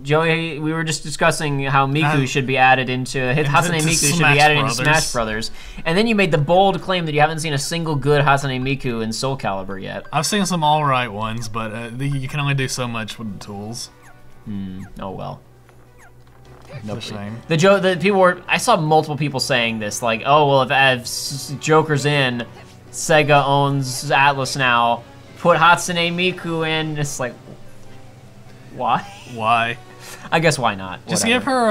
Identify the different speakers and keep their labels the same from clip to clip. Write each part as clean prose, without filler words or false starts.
Speaker 1: Joey, we were just discussing how Miku should be added into Hatsune Miku should be added into Smash Brothers, and then you made the bold claim that you haven't seen a single good Hatsune Miku in Soul Calibur yet.
Speaker 2: I've seen some alright ones, but you can only do so much with the tools.
Speaker 1: Oh well.
Speaker 2: No shame.
Speaker 1: The people were. I saw multiple people saying this, like, oh well, if Joker's in, Sega owns Atlas now. Put Hatsune Miku in. It's like, why?
Speaker 2: Why?
Speaker 1: I guess why not?
Speaker 2: Just give her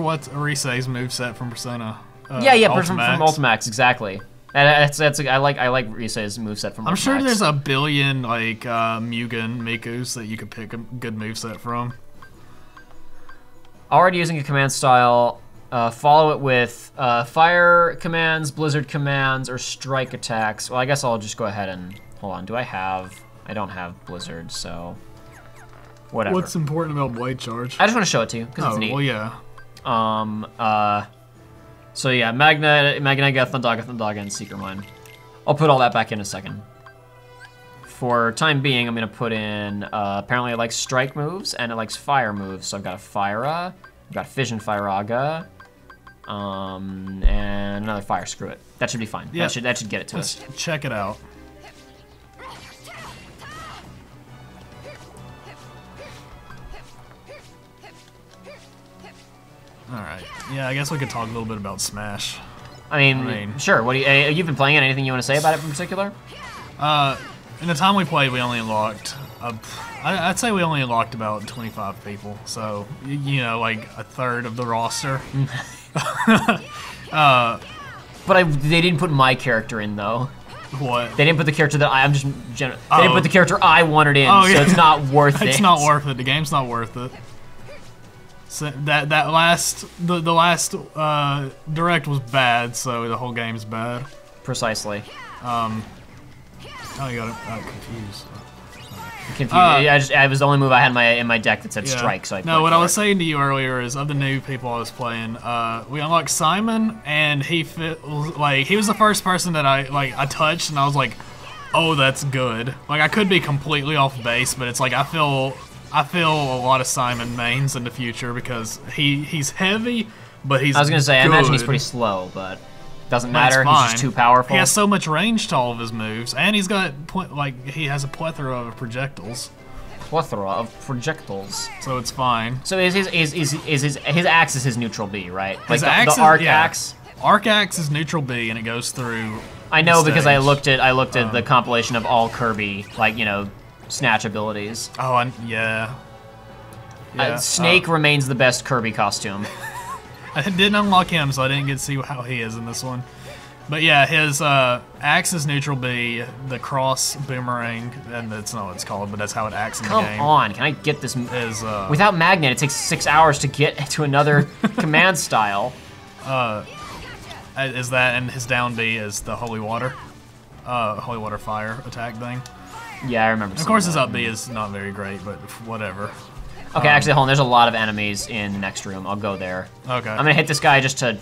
Speaker 2: what's Arise's moveset from Persona.
Speaker 1: From Ultimax, exactly. That's I like Arise's moveset from Ultimax.
Speaker 2: I'm sure there's a billion like Mugen Mikus that you could pick a good moveset from.
Speaker 1: Already using a command style, follow it with fire commands, blizzard commands, or strike attacks. Well, I guess I'll just go ahead and hold on. I don't have blizzard, so whatever.
Speaker 2: What's important about Blade Charge?
Speaker 1: I just want to show it to you because it's neat.
Speaker 2: Well, yeah.
Speaker 1: So yeah, Magna, Thundaga, and Seeker Mine. I'll put all that back in a second. For time being, I'm gonna put in, apparently it likes strike moves, and it likes fire moves, so I've got a Fyra, I've got Fission Fyraga, and another Fire, screw it. That should be fine. Yeah. That should get it to us.
Speaker 2: Let's check it out. Alright, yeah, I guess we could talk a little bit about Smash.
Speaker 1: I mean sure, what do you've been playing it, anything you want to say about it in particular?
Speaker 2: In the time we played, we only unlocked, I'd say we only unlocked about 25 people, so, you know, like a third of the roster.
Speaker 1: But they didn't put my character in, though.
Speaker 2: What?
Speaker 1: They didn't put the character that they didn't put the character I wanted in, so it's not worth it.
Speaker 2: It's not worth it, the game's not worth it. So the last direct was bad, so the whole game's bad.
Speaker 1: Precisely.
Speaker 2: Oh, you got it confused.
Speaker 1: Confused. It was the only move I had in my deck that said strike, so I
Speaker 2: No, what I was saying to you earlier is, of the new people I was playing, we unlocked Simon, and he was the first person that I touched, and I was like, oh, that's good. Like, I could be completely off base, but it's like I feel a lot of Simon mains in the future because he's heavy, but he's
Speaker 1: I was gonna say,
Speaker 2: good.
Speaker 1: I imagine he's pretty slow, but doesn't matter. He's just too powerful.
Speaker 2: He has so much range to all of his moves, and he's got he has a plethora of projectiles. So it's fine.
Speaker 1: So his axe is his neutral B, right? Like
Speaker 2: the
Speaker 1: arc axe.
Speaker 2: Arc axe is neutral B, and it goes through.
Speaker 1: I know because I looked at the compilation of all Kirby, like, you know, snatch abilities.
Speaker 2: Oh, and yeah.
Speaker 1: Snake remains the best Kirby costume.
Speaker 2: I didn't unlock him, so I didn't get to see how he is in this one. But yeah, his axe is neutral B, the cross boomerang, and that's not what it's called, but that's how it acts in the game.
Speaker 1: Come on, can I get this? Without Magnet, it takes 6 hours to get to another command style.
Speaker 2: Is that, and his down B is the holy water fire attack thing.
Speaker 1: Yeah, I remember.
Speaker 2: Of course, his up B is not very great, but whatever.
Speaker 1: Okay, actually, hold on. There's a lot of enemies in the next room. I'll go there.
Speaker 2: Okay.
Speaker 1: I'm gonna hit this guy just to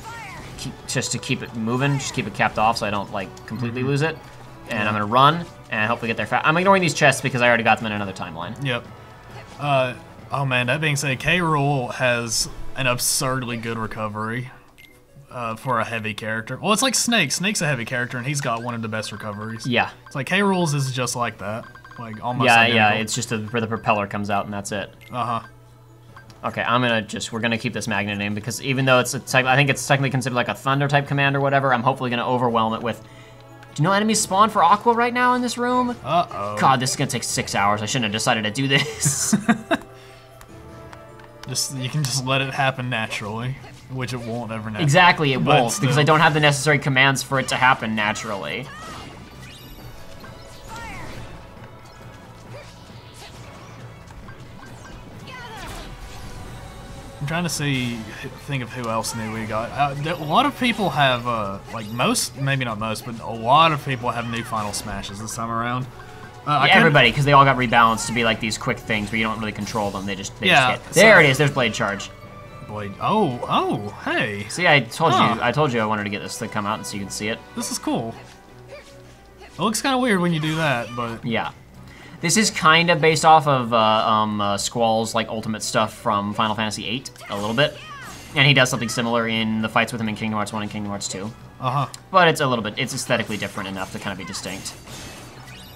Speaker 1: keep it moving, just keep it capped off, so I don't like completely lose it. And I'm gonna run and hopefully get there fast. I'm ignoring these chests because I already got them in another timeline.
Speaker 2: Yep. Oh man, that being said, K. Rool has an absurdly good recovery for a heavy character. Well, it's like Snake. Snake's a heavy character, and he's got one of the best recoveries.
Speaker 1: Yeah.
Speaker 2: It's like K. Rool's is just like that. Like almost
Speaker 1: identical. Yeah, it's just where the propeller comes out and that's it. Okay, we're gonna keep this magnet name because even though I think it's technically considered like a thunder type command or whatever, I'm hopefully gonna overwhelm it with, do you know enemies spawn for Aqua right now in this room?
Speaker 2: Uh-oh.
Speaker 1: God, this is gonna take 6 hours. I shouldn't have decided to do this.
Speaker 2: You can just let it happen naturally, which it won't ever naturally.
Speaker 1: Exactly, it won't, because I don't have the necessary commands for it to happen naturally.
Speaker 2: I'm trying to think of who else new we got. A lot of people have, maybe not most, but a lot of people have new Final Smashes this time around.
Speaker 1: Everybody, because they all got rebalanced to be like these quick things where you don't really control them. They just hit. There it is. There's Blade Charge.
Speaker 2: Oh, hey.
Speaker 1: See, I told you I wanted to get this to come out and so you can see it.
Speaker 2: This is cool. It looks kind of weird when you do that, but
Speaker 1: yeah. This is kind of based off of Squall's like ultimate stuff from Final Fantasy VIII, a little bit. And he does something similar in the fights with him in Kingdom Hearts 1 and Kingdom Hearts 2. But it's a little bit, it's aesthetically different enough to kind of be distinct.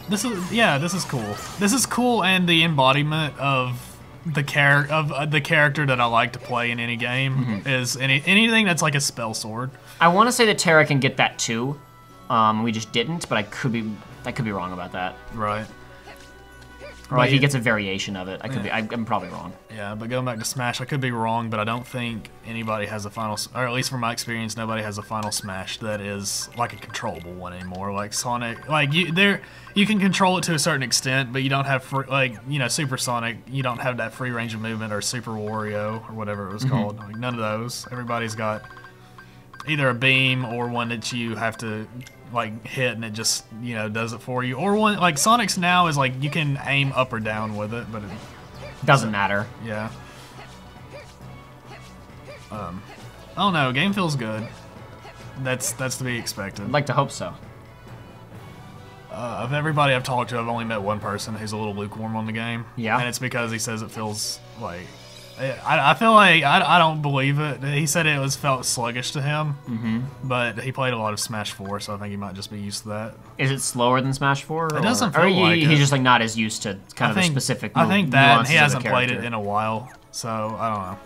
Speaker 2: This is cool. This is cool, and the embodiment of the character that I like to play in any game is anything that's like a spell sword.
Speaker 1: I want to say that Terra can get that too. We just didn't, but I could be wrong about that.
Speaker 2: Right.
Speaker 1: Or like he gets a variation of it. I'm probably wrong.
Speaker 2: Yeah, but going back to Smash, I could be wrong, but I don't think anybody has a final, or at least from my experience, nobody has a final Smash that is like a controllable one anymore. Like Sonic, like you can control it to a certain extent, but you don't have Super Sonic. You don't have that free range of movement, or Super Wario, or whatever it was called. Like none of those. Everybody's got either a beam or one that you have to like hit and it just does it for you, or one like Sonic's now is like you can aim up or down with it, but it
Speaker 1: doesn't matter.
Speaker 2: Yeah. I don't know. Game feels good. That's to be expected.
Speaker 1: I'd like to hope so.
Speaker 2: Of everybody I've talked to, I've only met one person who's a little lukewarm on the game.
Speaker 1: Yeah.
Speaker 2: And it's because he says it feels like. I feel like I don't believe it. He said it felt sluggish to him, but he played a lot of Smash 4, so I think he might just be used to that.
Speaker 1: Is it slower than Smash 4?
Speaker 2: It doesn't feel like it.
Speaker 1: He's just like not as used to kind of the specific.
Speaker 2: I think that and he hasn't played it in a while, so I don't know.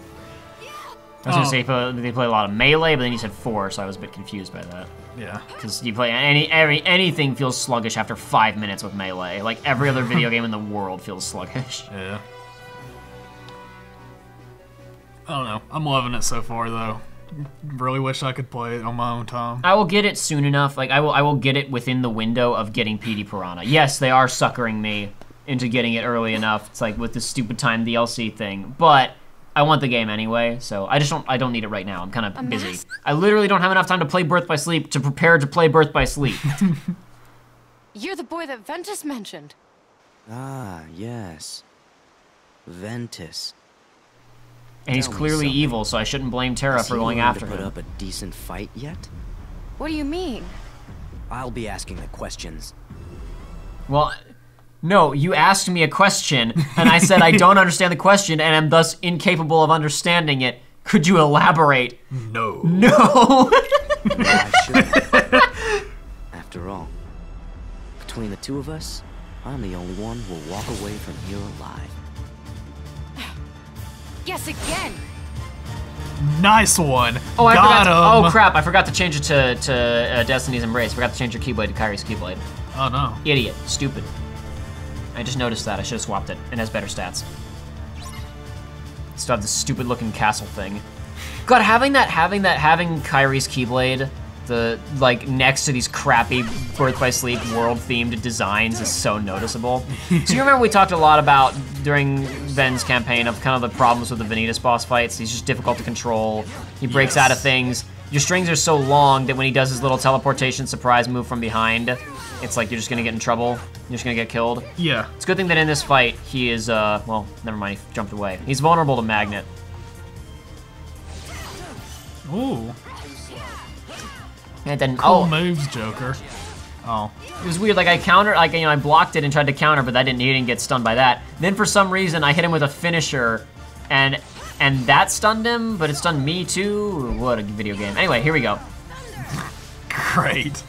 Speaker 1: I was gonna say they play a lot of Melee, but then you said 4, so I was a bit confused by that.
Speaker 2: Yeah.
Speaker 1: Because you play anything feels sluggish after 5 minutes with Melee. Like every other video game in the world feels sluggish.
Speaker 2: Yeah. I don't know. I'm loving it so far, though. Really wish I could play it on my own time.
Speaker 1: I will get it soon enough. Like I will get it within the window of getting PD Piranha. Yes, they are suckering me into getting it early enough. It's like with this stupid time DLC thing, but I want the game anyway, so I don't need it right now. I'm kind of busy. I literally don't have enough time to play Birth by Sleep to prepare to play Birth by Sleep.
Speaker 3: You're the boy that Ventus mentioned.
Speaker 4: Ah, yes. Ventus.
Speaker 1: And he's clearly evil, so I shouldn't blame Terra for going after him.
Speaker 4: Put up a decent fight yet?
Speaker 3: What do you mean?
Speaker 4: I'll be asking the questions.
Speaker 1: Well, no, you asked me a question, and I said I don't understand the question, and am thus incapable of understanding it. Could you elaborate?
Speaker 2: No.
Speaker 1: No!
Speaker 4: I should. After all, between the two of us, I'm the only one who will walk away from here alive.
Speaker 3: Yes, again.
Speaker 2: Nice one.
Speaker 1: Oh,
Speaker 2: Got him.
Speaker 1: Oh crap! I forgot to change it to Destiny's Embrace. Forgot to change your Keyblade to Kyrie's Keyblade.
Speaker 2: Oh no.
Speaker 1: Idiot. Stupid. I just noticed that. I should have swapped it. It has better stats. Still have this stupid looking castle thing. God, having Kyrie's Keyblade, like next to these crappy Birth by Sleep world themed designs is so noticeable. So you remember we talked a lot about during Ven's campaign of kind of the problems with the Vanitas boss fights. He's just difficult to control. He breaks out of things. Your strings are so long that when he does his little teleportation surprise move from behind, it's like you're just gonna get in trouble. You're just gonna get killed.
Speaker 2: Yeah.
Speaker 1: It's a good thing that in this fight he is, well, never mind, he jumped away. He's vulnerable to Magnet.
Speaker 2: Ooh.
Speaker 1: And then,
Speaker 2: Cool moves, Joker. Oh.
Speaker 1: It was weird, like I countered, like, I blocked it and tried to counter, but he didn't get stunned by that. Then for some reason, I hit him with a finisher, and that stunned him, but it stunned me too. What a video game. Anyway, here we go.
Speaker 2: Great.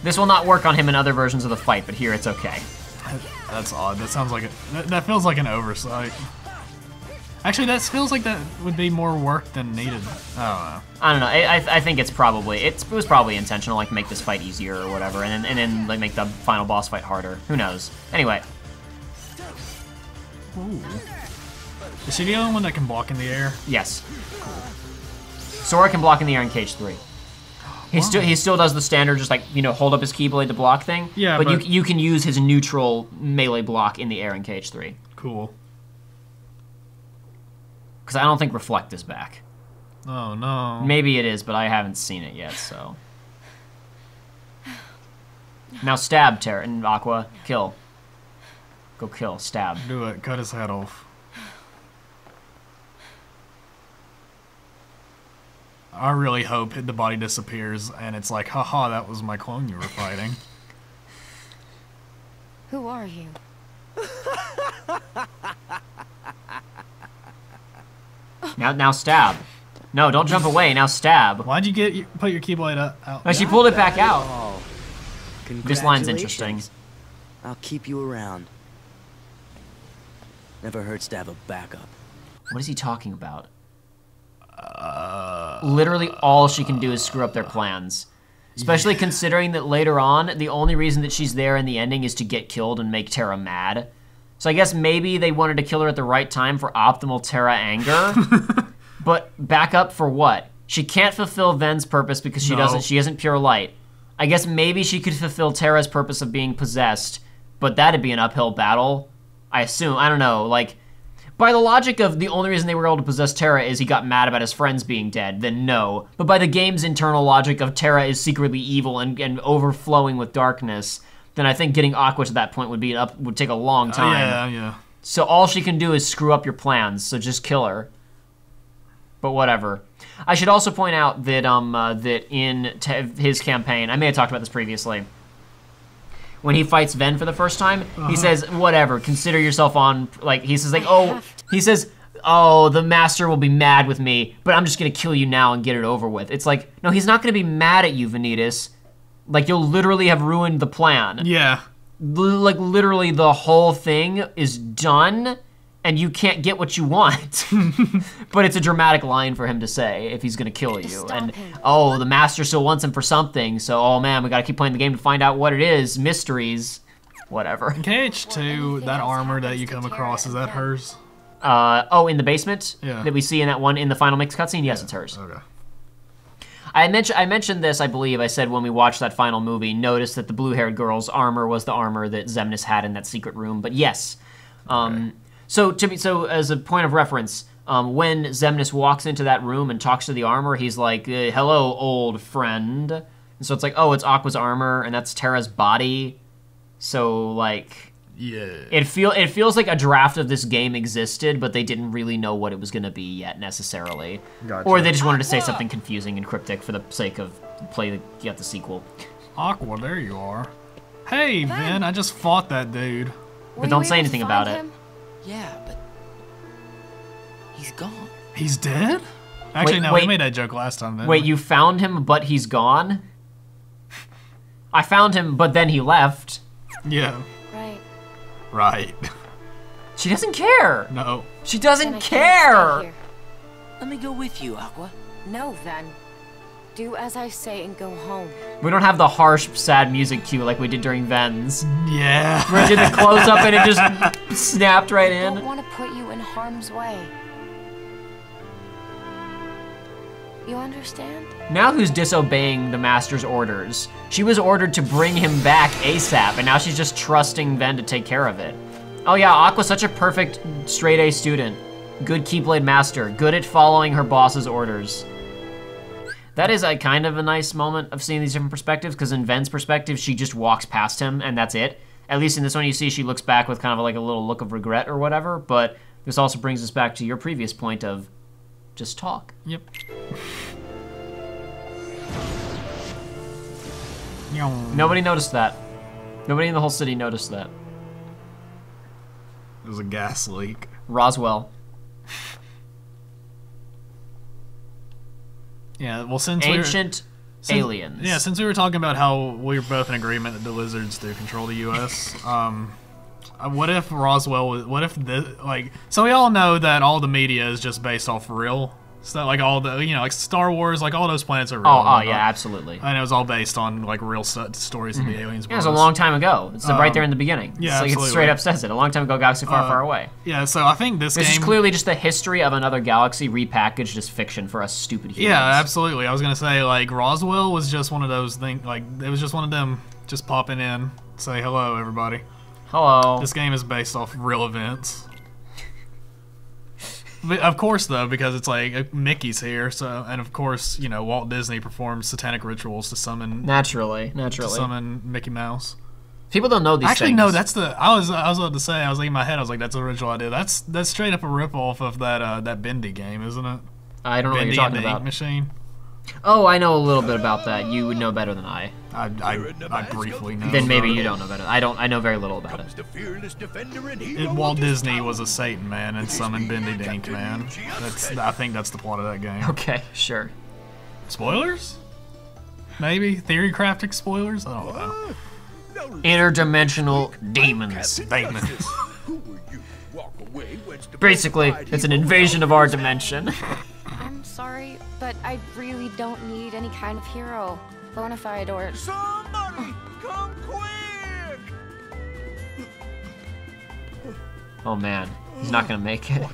Speaker 1: This will not work on him in other versions of the fight, but here it's okay.
Speaker 2: That's odd. That sounds like that feels like an oversight. Actually, that feels like that would be more work than needed. I
Speaker 1: don't know. I think it was probably intentional, like make this fight easier or whatever, and then like make the final boss fight harder. Who knows? Anyway.
Speaker 2: Ooh. Is he the only one that can block in the air?
Speaker 1: Yes. Sora can block in the air in Cage 3. He still does the standard, just like hold up his Keyblade to block thing.
Speaker 2: Yeah,
Speaker 1: but you can use his neutral melee block in the air in Cage 3.
Speaker 2: Cool.
Speaker 1: Because I don't think Reflect is back.
Speaker 2: Oh no.
Speaker 1: Maybe it is, but I haven't seen it yet, so. Now stab, Terra and Aqua. Kill. Go kill. Stab.
Speaker 2: Do it. Cut his head off. I really hope the body disappears and it's like, haha, that was my clone you were fighting.
Speaker 3: Who are you?
Speaker 1: Now stab. No, don't jump away. Now stab.
Speaker 2: Why'd you put your keyblade out?
Speaker 1: No, she pulled it back out.
Speaker 4: Oh,
Speaker 1: This line's interesting.
Speaker 4: I'll keep you around. Never hurts to have a backup.
Speaker 1: What is he talking about? Literally all she can do is screw up their plans. Especially considering that later on, the only reason that she's there in the ending is to get killed and make Terra mad. So I guess maybe they wanted to kill her at the right time for optimal Terra anger. But back up for what? She can't fulfill Ven's purpose because she isn't pure light. I guess maybe she could fulfill Terra's purpose of being possessed, but that'd be an uphill battle. I assume, I don't know, like, by the logic of the only reason they were able to possess Terra is he got mad about his friends being dead, then no. But by the game's internal logic of Terra is secretly evil and overflowing with darkness, then I think getting Aqua to that point would take a long time.
Speaker 2: Yeah.
Speaker 1: So all she can do is screw up your plans, so just kill her. But whatever. I should also point out that that in his campaign, I may have talked about this previously, when he fights Ven for the first time, he says, whatever, consider yourself on, like, he says, like, oh, the master will be mad with me, but I'm just gonna kill you now and get it over with. It's like, no, he's not gonna be mad at you, Vanitas. Like, you'll literally have ruined the plan.
Speaker 2: Yeah.
Speaker 1: Like, literally the whole thing is done, and you can't get what you want. But it's a dramatic line for him to say if he's gonna kill you. And, oh, the master still wants him for something, so, oh man, we gotta keep playing the game to find out what it is. Mysteries. Whatever.
Speaker 2: In KH2, that armor that you come across, is that hers?
Speaker 1: Oh, in the basement?
Speaker 2: Yeah.
Speaker 1: That we see in that one, in the final mix cutscene? Yes, it's hers.
Speaker 2: Okay.
Speaker 1: I mentioned this, I believe, I said when we watched that final movie, noticed that the blue-haired girl's armor was the armor that Xemnas had in that secret room, but yes.
Speaker 2: Okay.
Speaker 1: So as a point of reference, when Xemnas walks into that room and talks to the armor, he's like, hello, old friend. And so it's like, oh, it's Aqua's armor, and that's Terra's body. So, like,
Speaker 2: yeah,
Speaker 1: it feels like a draft of this game existed, but they didn't really know what it was going to be yet, necessarily.
Speaker 2: Gotcha.
Speaker 1: Or they just wanted to say something confusing and cryptic for the sake of get the sequel.
Speaker 2: Aqua, there you are. Hey, Ven, I just fought that dude.
Speaker 1: But don't say anything about it.
Speaker 4: Yeah, but he's gone.
Speaker 2: He's dead? Actually, no,
Speaker 1: wait.
Speaker 2: we made that joke last time, didn't
Speaker 1: Wait,
Speaker 2: we?
Speaker 1: you found him, but he's gone? I found him, but then he left.
Speaker 2: Yeah.
Speaker 3: Right.
Speaker 1: She doesn't care.
Speaker 2: No.
Speaker 1: She
Speaker 3: Then I
Speaker 1: doesn't
Speaker 3: can't
Speaker 1: care.
Speaker 3: stay here.
Speaker 4: Let me go with you, Aqua.
Speaker 3: No, Ven. Do as I say and go home.
Speaker 1: We don't have the harsh, sad music cue like we did during Ven's.
Speaker 2: Yeah.
Speaker 1: Where it did the close up and it just snapped right
Speaker 3: I don't
Speaker 1: in.
Speaker 3: want to put you in harm's way. You understand?
Speaker 1: Now who's disobeying the master's orders? She was ordered to bring him back ASAP, and now she's just trusting Ven to take care of it. Oh yeah, Aqua's such a perfect straight A student. Good Keyblade master, good at following her boss's orders. That is a kind of a nice moment of seeing these different perspectives, because in Ven's perspective, she just walks past him and that's it. At least in this one, you see she looks back with kind of like a little look of regret or whatever, but this also brings us back to your previous point of just talk.
Speaker 2: Yep.
Speaker 1: Nobody noticed that. Nobody in the whole city noticed that.
Speaker 2: It was a gas leak.
Speaker 1: Roswell.
Speaker 2: Yeah, well,
Speaker 1: Ancient aliens.
Speaker 2: Yeah, since we were talking about how we were both in agreement that the lizards do control the U.S., what if Roswell was, what if this, like, so we all know that all the media is just based off real stuff, like all the, you know, like Star Wars, like all those planets are real.
Speaker 1: Oh, yeah, absolutely.
Speaker 2: And it was all based on, like, real stories of the aliens.
Speaker 1: Yeah, it was a long time ago. It's right there in the beginning.
Speaker 2: Yeah,
Speaker 1: it's like
Speaker 2: absolutely.
Speaker 1: It straight up says it. A long time ago, galaxy far, far away.
Speaker 2: Yeah, so I think this
Speaker 1: This
Speaker 2: game...
Speaker 1: is clearly just the history of another galaxy repackaged as fiction for us stupid humans.
Speaker 2: Yeah, absolutely. I was gonna say, like, Roswell was just one of those things, like, it was just one of them just popping in, say hello, everybody.
Speaker 1: Hello.
Speaker 2: This game is based off real events. But of course, though, because it's like Mickey's here, so, and of course, you know, Walt Disney performs satanic rituals to summon
Speaker 1: Naturally.
Speaker 2: to summon Mickey Mouse.
Speaker 1: People don't know these
Speaker 2: Actually,
Speaker 1: things.
Speaker 2: no, that's the I was about to say. I was like in my head. I was like, that's the original idea. That's straight up a ripoff of that that Bendy game, isn't it?
Speaker 1: I don't know what
Speaker 2: Bendy
Speaker 1: you're
Speaker 2: and
Speaker 1: talking
Speaker 2: the Ink
Speaker 1: about.
Speaker 2: Machine.
Speaker 1: Oh, I know a little bit about that. You would know better than I.
Speaker 2: I briefly know.
Speaker 1: Then maybe
Speaker 2: about
Speaker 1: you
Speaker 2: it.
Speaker 1: don't know better. I know very little about it.
Speaker 2: Walt Disney was a Satan man and summoned Bendy Dink man. I think that's the plot of that game.
Speaker 1: Okay, sure.
Speaker 2: Spoilers? Maybe theory crafting spoilers. I don't know.
Speaker 1: Interdimensional demons.
Speaker 2: Demons.
Speaker 1: Basically, it's an invasion of our dimension.
Speaker 3: I'm sorry, but I really don't need any kind of hero. Bonafide or...
Speaker 5: Somebody, come quick!
Speaker 1: Oh man, he's not gonna make it.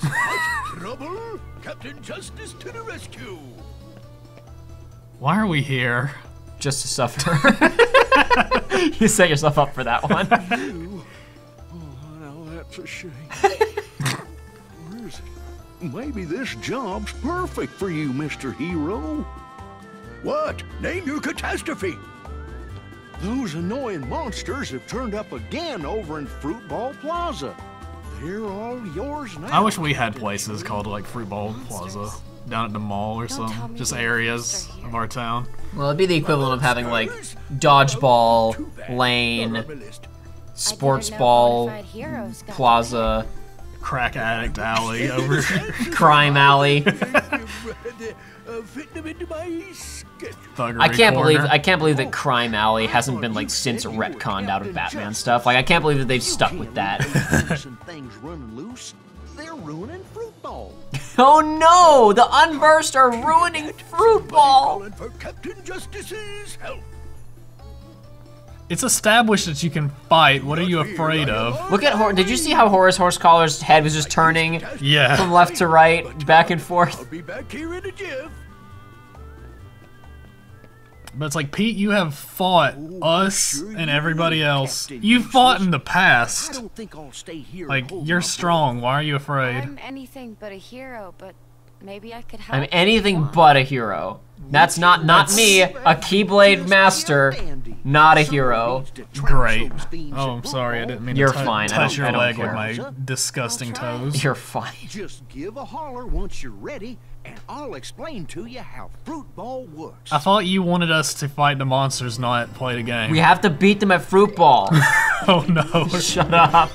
Speaker 5: Trouble? Captain Justice to the rescue!
Speaker 2: Why are we here?
Speaker 1: Just to suffer. You set yourself up for that one.
Speaker 6: Oh, now that's a shame. Where is it? Maybe this job's perfect for you, Mr. Hero.
Speaker 5: What? Name your catastrophe!
Speaker 6: Those annoying monsters have turned up again over in Fruitball Plaza. They're all yours now.
Speaker 2: I wish we had places called like Fruitball Plaza down at the mall or something. Just areas of our town.
Speaker 1: Well, it'd be the equivalent of having like dodgeball, lane, sports ball, plaza,
Speaker 2: Crack addict alley over.
Speaker 1: crime alley.
Speaker 2: Thuggery
Speaker 1: I can't
Speaker 2: corner.
Speaker 1: believe that crime alley hasn't been like since retconned out of Batman stuff. Like I can't believe that they've stuck with that.
Speaker 6: Things running loose. They're ruining Fruitball.
Speaker 1: Oh no! The Unversed are ruining Fruitball!
Speaker 5: Calling for Captain Justice's help.
Speaker 2: It's established that you can fight. What are you afraid of?
Speaker 1: Look at did you see how Horace Horsecollar's head was just turning from
Speaker 2: Yeah.
Speaker 1: left to right, back and forth?
Speaker 5: I'll be back here in a jiff.
Speaker 2: But it's like, Pete, you have fought us and everybody else. You fought in the
Speaker 6: I
Speaker 2: past.
Speaker 6: don't think I'll stay here.
Speaker 2: Like,
Speaker 6: holding
Speaker 2: you're
Speaker 6: up
Speaker 2: strong. Why are you afraid?
Speaker 3: I'm anything but a hero, but maybe I could help.
Speaker 1: I'm anything but a hero. That's not me, a Keyblade master, not a hero.
Speaker 2: Great. Oh, I'm sorry. I didn't mean
Speaker 1: You're
Speaker 2: to
Speaker 1: fine.
Speaker 2: touch your
Speaker 1: I don't
Speaker 2: leg
Speaker 1: care.
Speaker 2: with my disgusting toes.
Speaker 1: You're fine.
Speaker 6: Just give a holler once you're ready, and I'll explain to you how Fruitball works.
Speaker 2: I thought you wanted us to fight the monsters, not play the game.
Speaker 1: We have to beat them at Fruitball.
Speaker 2: Oh no.
Speaker 1: Shut up.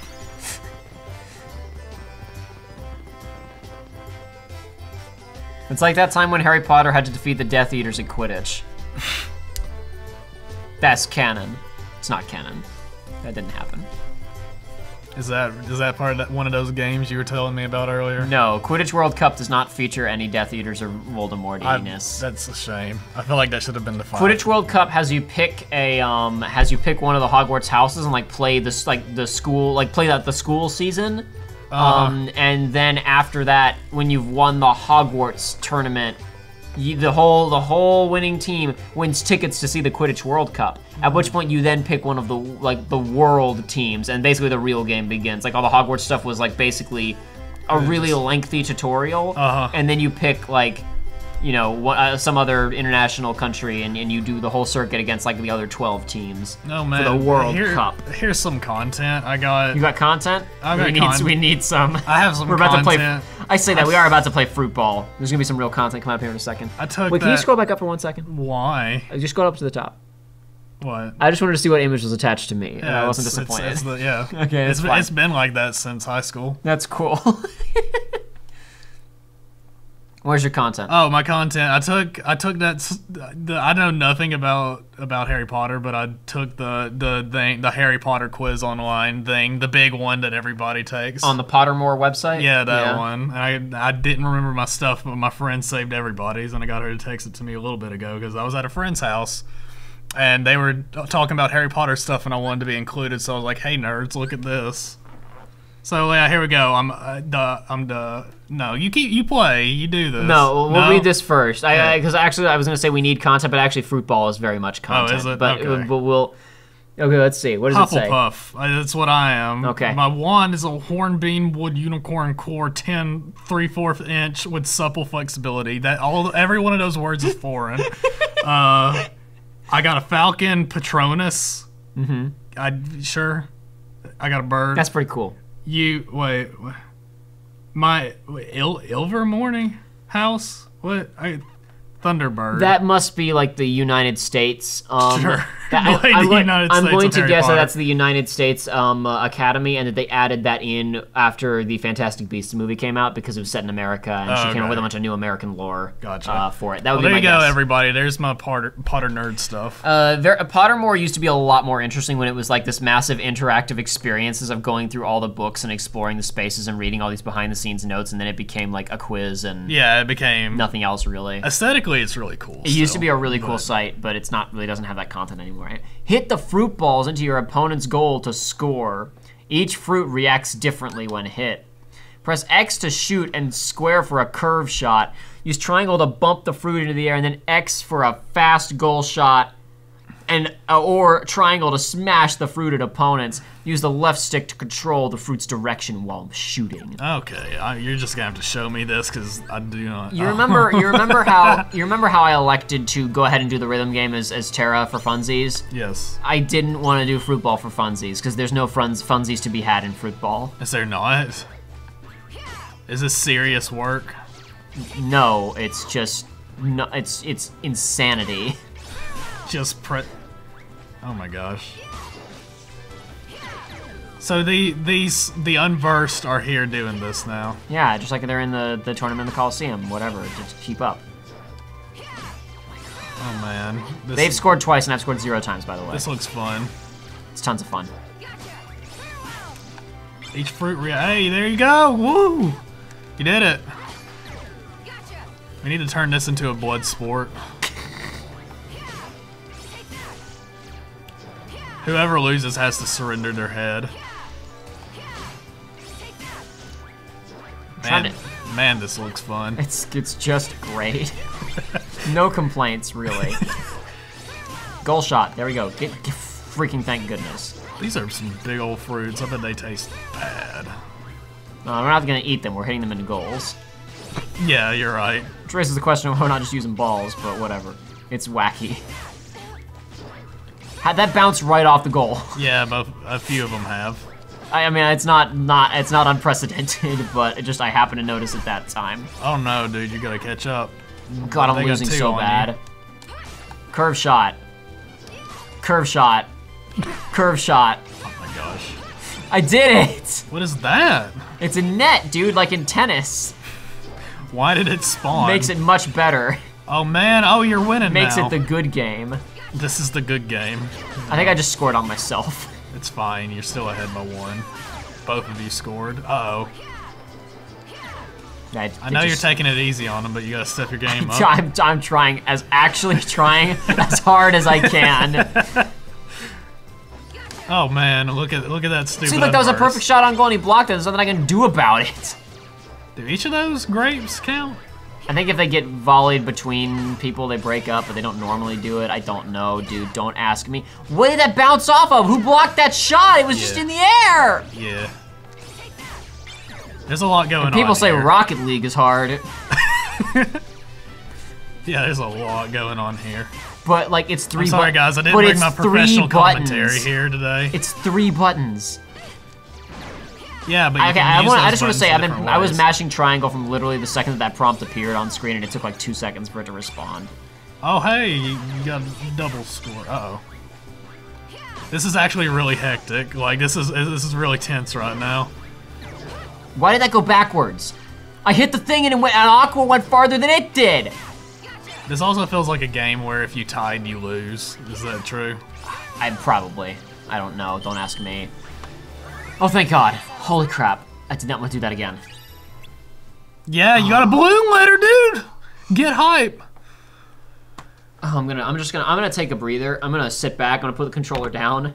Speaker 1: It's like that time when Harry Potter had to defeat the Death Eaters at Quidditch. That's canon. It's not canon. That didn't happen.
Speaker 2: Is that part of that, one of those games you were telling me about earlier?
Speaker 1: No, Quidditch World Cup does not feature any Death Eaters or Voldemortiness.
Speaker 2: That's a shame. I feel like that should have been the final.
Speaker 1: Quidditch World Cup has you pick a has you pick one of the Hogwarts houses and like play this like the school the school season. And then after that, when you've won the Hogwarts tournament, the whole winning team wins tickets to see the Quidditch World Cup. At which point you then pick one of the the world teams, and basically the real game begins. Like all the Hogwarts stuff was like basically a really lengthy tutorial, and then you pick like, you know, some other international country, and you do the whole circuit against like the other 12 teams
Speaker 2: Oh man.
Speaker 1: for the World Cup.
Speaker 2: Here's some content. I got.
Speaker 1: You got content? We need some.
Speaker 2: I have some
Speaker 1: We're about
Speaker 2: content.
Speaker 1: to play. I say that we are about to play Fruitball. There's gonna be some real content coming up here in a second.
Speaker 2: I took
Speaker 1: Wait, can you
Speaker 2: that-
Speaker 1: scroll back up for 1 second?
Speaker 2: Why?
Speaker 1: Just scroll up to the top.
Speaker 2: What?
Speaker 1: I just wanted to see what image was attached to me, and I wasn't
Speaker 2: it's-
Speaker 1: disappointed.
Speaker 2: it's the- yeah.
Speaker 1: Okay,
Speaker 2: it's
Speaker 1: fine.
Speaker 2: it's been like that since high school.
Speaker 1: That's cool. Where's your content?
Speaker 2: Oh, my content. I took that. I know nothing about Harry Potter, but I took the Harry Potter quiz online thing, the big one that everybody takes.
Speaker 1: On the Pottermore website?
Speaker 2: Yeah, that one. I didn't remember my stuff, but my friend saved everybody's, and I got her to text it to me a little bit ago because I was at a friend's house, and they were talking about Harry Potter stuff, and I wanted to be included, so I was like, "Hey nerds, look at this." So yeah, here we go. No, you play, you do this.
Speaker 1: No, we'll read this first. Because actually, I was gonna say we need content, but actually, Fruitball is very much content.
Speaker 2: is it?
Speaker 1: But,
Speaker 2: Okay.
Speaker 1: but we'll. Okay, let's see. What does it say?
Speaker 2: Hufflepuff. That's what I am.
Speaker 1: Okay.
Speaker 2: My wand is a hornbeam wood unicorn core 10 3/4 inch with supple flexibility. Every one of those words is foreign. I got a falcon Patronus. Mm-hmm. I got a bird.
Speaker 1: That's pretty cool.
Speaker 2: My Ilver morning house? What? Thunderbird.
Speaker 1: That must be like the United States.
Speaker 2: Sure.
Speaker 1: I'm going to
Speaker 2: Harry
Speaker 1: guess
Speaker 2: Potter.
Speaker 1: that that's the United States Academy, and that they added that in after the Fantastic Beasts movie came out because it was set in America, and she came up with a bunch of new American lore for it. That would be
Speaker 2: there
Speaker 1: my
Speaker 2: you go,
Speaker 1: guess.
Speaker 2: everybody. There's my Potter nerd stuff.
Speaker 1: Pottermore used to be a lot more interesting when it was like this massive interactive experiences of going through all the books and exploring the spaces and reading all these behind-the-scenes notes, and then it became like a quiz and
Speaker 2: Yeah, it became
Speaker 1: nothing else really.
Speaker 2: Aesthetically, it's really cool.
Speaker 1: It used to be a really cool site, but it's not really doesn't have that content anymore. Hit the fruit balls into your opponent's goal to score. Each fruit reacts differently when hit. Press X to shoot and square for a curve shot. Use triangle to bump the fruit into the air, and then X for a fast goal shot, and or triangle to smash the fruit at opponents. Use the left stick to control the fruit's direction while shooting.
Speaker 2: Okay, you're just gonna have to show me this because I do not.
Speaker 1: You remember how I elected to go ahead and do the rhythm game as Terra for funsies?
Speaker 2: Yes.
Speaker 1: I didn't want to do Fruitball for funsies because there's no funsies to be had in Fruitball.
Speaker 2: Is there not? Is this serious work?
Speaker 1: No, it's just no, it's insanity.
Speaker 2: Just Oh my gosh. So the unversed are here doing this now.
Speaker 1: Yeah, just like they're in the tournament in the Coliseum, whatever. Just keep up.
Speaker 2: Oh man.
Speaker 1: They've scored twice and I've scored 0 times, by the way.
Speaker 2: This looks fun.
Speaker 1: It's tons of fun.
Speaker 2: Each fruit hey, there you go! Woo! You did it. We need to turn this into a blood sport. Whoever loses has to surrender their head. Man, this looks fun.
Speaker 1: It's just great. No complaints, really. Goal shot. There we go. Get freaking thank goodness.
Speaker 2: These are some big old fruits. I bet they taste bad.
Speaker 1: No, we're not gonna eat them. We're hitting them into goals.
Speaker 2: Yeah, you're right.
Speaker 1: Which raises the question of we're not just using balls, but whatever. It's wacky. Had that bounce right off the goal.
Speaker 2: Yeah, but a few of them have.
Speaker 1: I mean, it's not unprecedented, but it just I happened to notice at that time.
Speaker 2: Oh no, dude, you gotta catch up.
Speaker 1: God, I'm
Speaker 2: They got
Speaker 1: losing
Speaker 2: 2
Speaker 1: so
Speaker 2: on
Speaker 1: bad.
Speaker 2: you.
Speaker 1: Curve shot. Curve shot. Curve shot.
Speaker 2: Oh my gosh.
Speaker 1: I did it!
Speaker 2: What is that?
Speaker 1: It's a net, dude, like in tennis.
Speaker 2: Why did it spawn?
Speaker 1: Makes it much better.
Speaker 2: Oh man, oh you're winning
Speaker 1: Makes
Speaker 2: now.
Speaker 1: it the good game.
Speaker 2: This is the good game.
Speaker 1: I think I just scored on myself.
Speaker 2: It's fine, you're still ahead by 1. Both of you scored. Uh-oh. I know you're taking it easy on them, but you gotta step your game up.
Speaker 1: I'm trying, actually trying as hard as I can.
Speaker 2: Oh man, look at that stupid
Speaker 1: Seemed like that was a
Speaker 2: unverse.
Speaker 1: perfect shot on goal and he blocked it. There's nothing I can do about it.
Speaker 2: Do each of those grapes count?
Speaker 1: I think if they get volleyed between people, they break up, but they don't normally do it. I don't know, dude. Don't ask me. What did that bounce off of? Who blocked that shot? It was just in the air.
Speaker 2: Yeah. There's a lot going on.
Speaker 1: People say
Speaker 2: here.
Speaker 1: Rocket League is hard.
Speaker 2: Yeah, there's a lot going on here.
Speaker 1: But like it's 3
Speaker 2: I'm sorry guys, I didn't bring my professional commentary here today.
Speaker 1: It's 3 buttons.
Speaker 2: Yeah, but you
Speaker 1: Okay,
Speaker 2: can use
Speaker 1: I
Speaker 2: those
Speaker 1: just want to say
Speaker 2: buttons
Speaker 1: I was
Speaker 2: different ways.
Speaker 1: mashing triangle from literally the second that prompt appeared on screen, and it took like 2 seconds for it to respond.
Speaker 2: Oh hey, you got a double score. Uh-oh. This is actually really hectic. Like this is really tense right now.
Speaker 1: Why did that go backwards? I hit the thing and Aqua went farther than it did.
Speaker 2: This also feels like a game where if you tied, you lose. Is that true?
Speaker 1: I don't know. Don't ask me. Oh, thank God. Holy crap. I did not want to do that again.
Speaker 2: Yeah, you got a balloon letter, dude. Get hype.
Speaker 1: Oh, I'm gonna take a breather. I'm gonna sit back. I'm gonna put the controller down.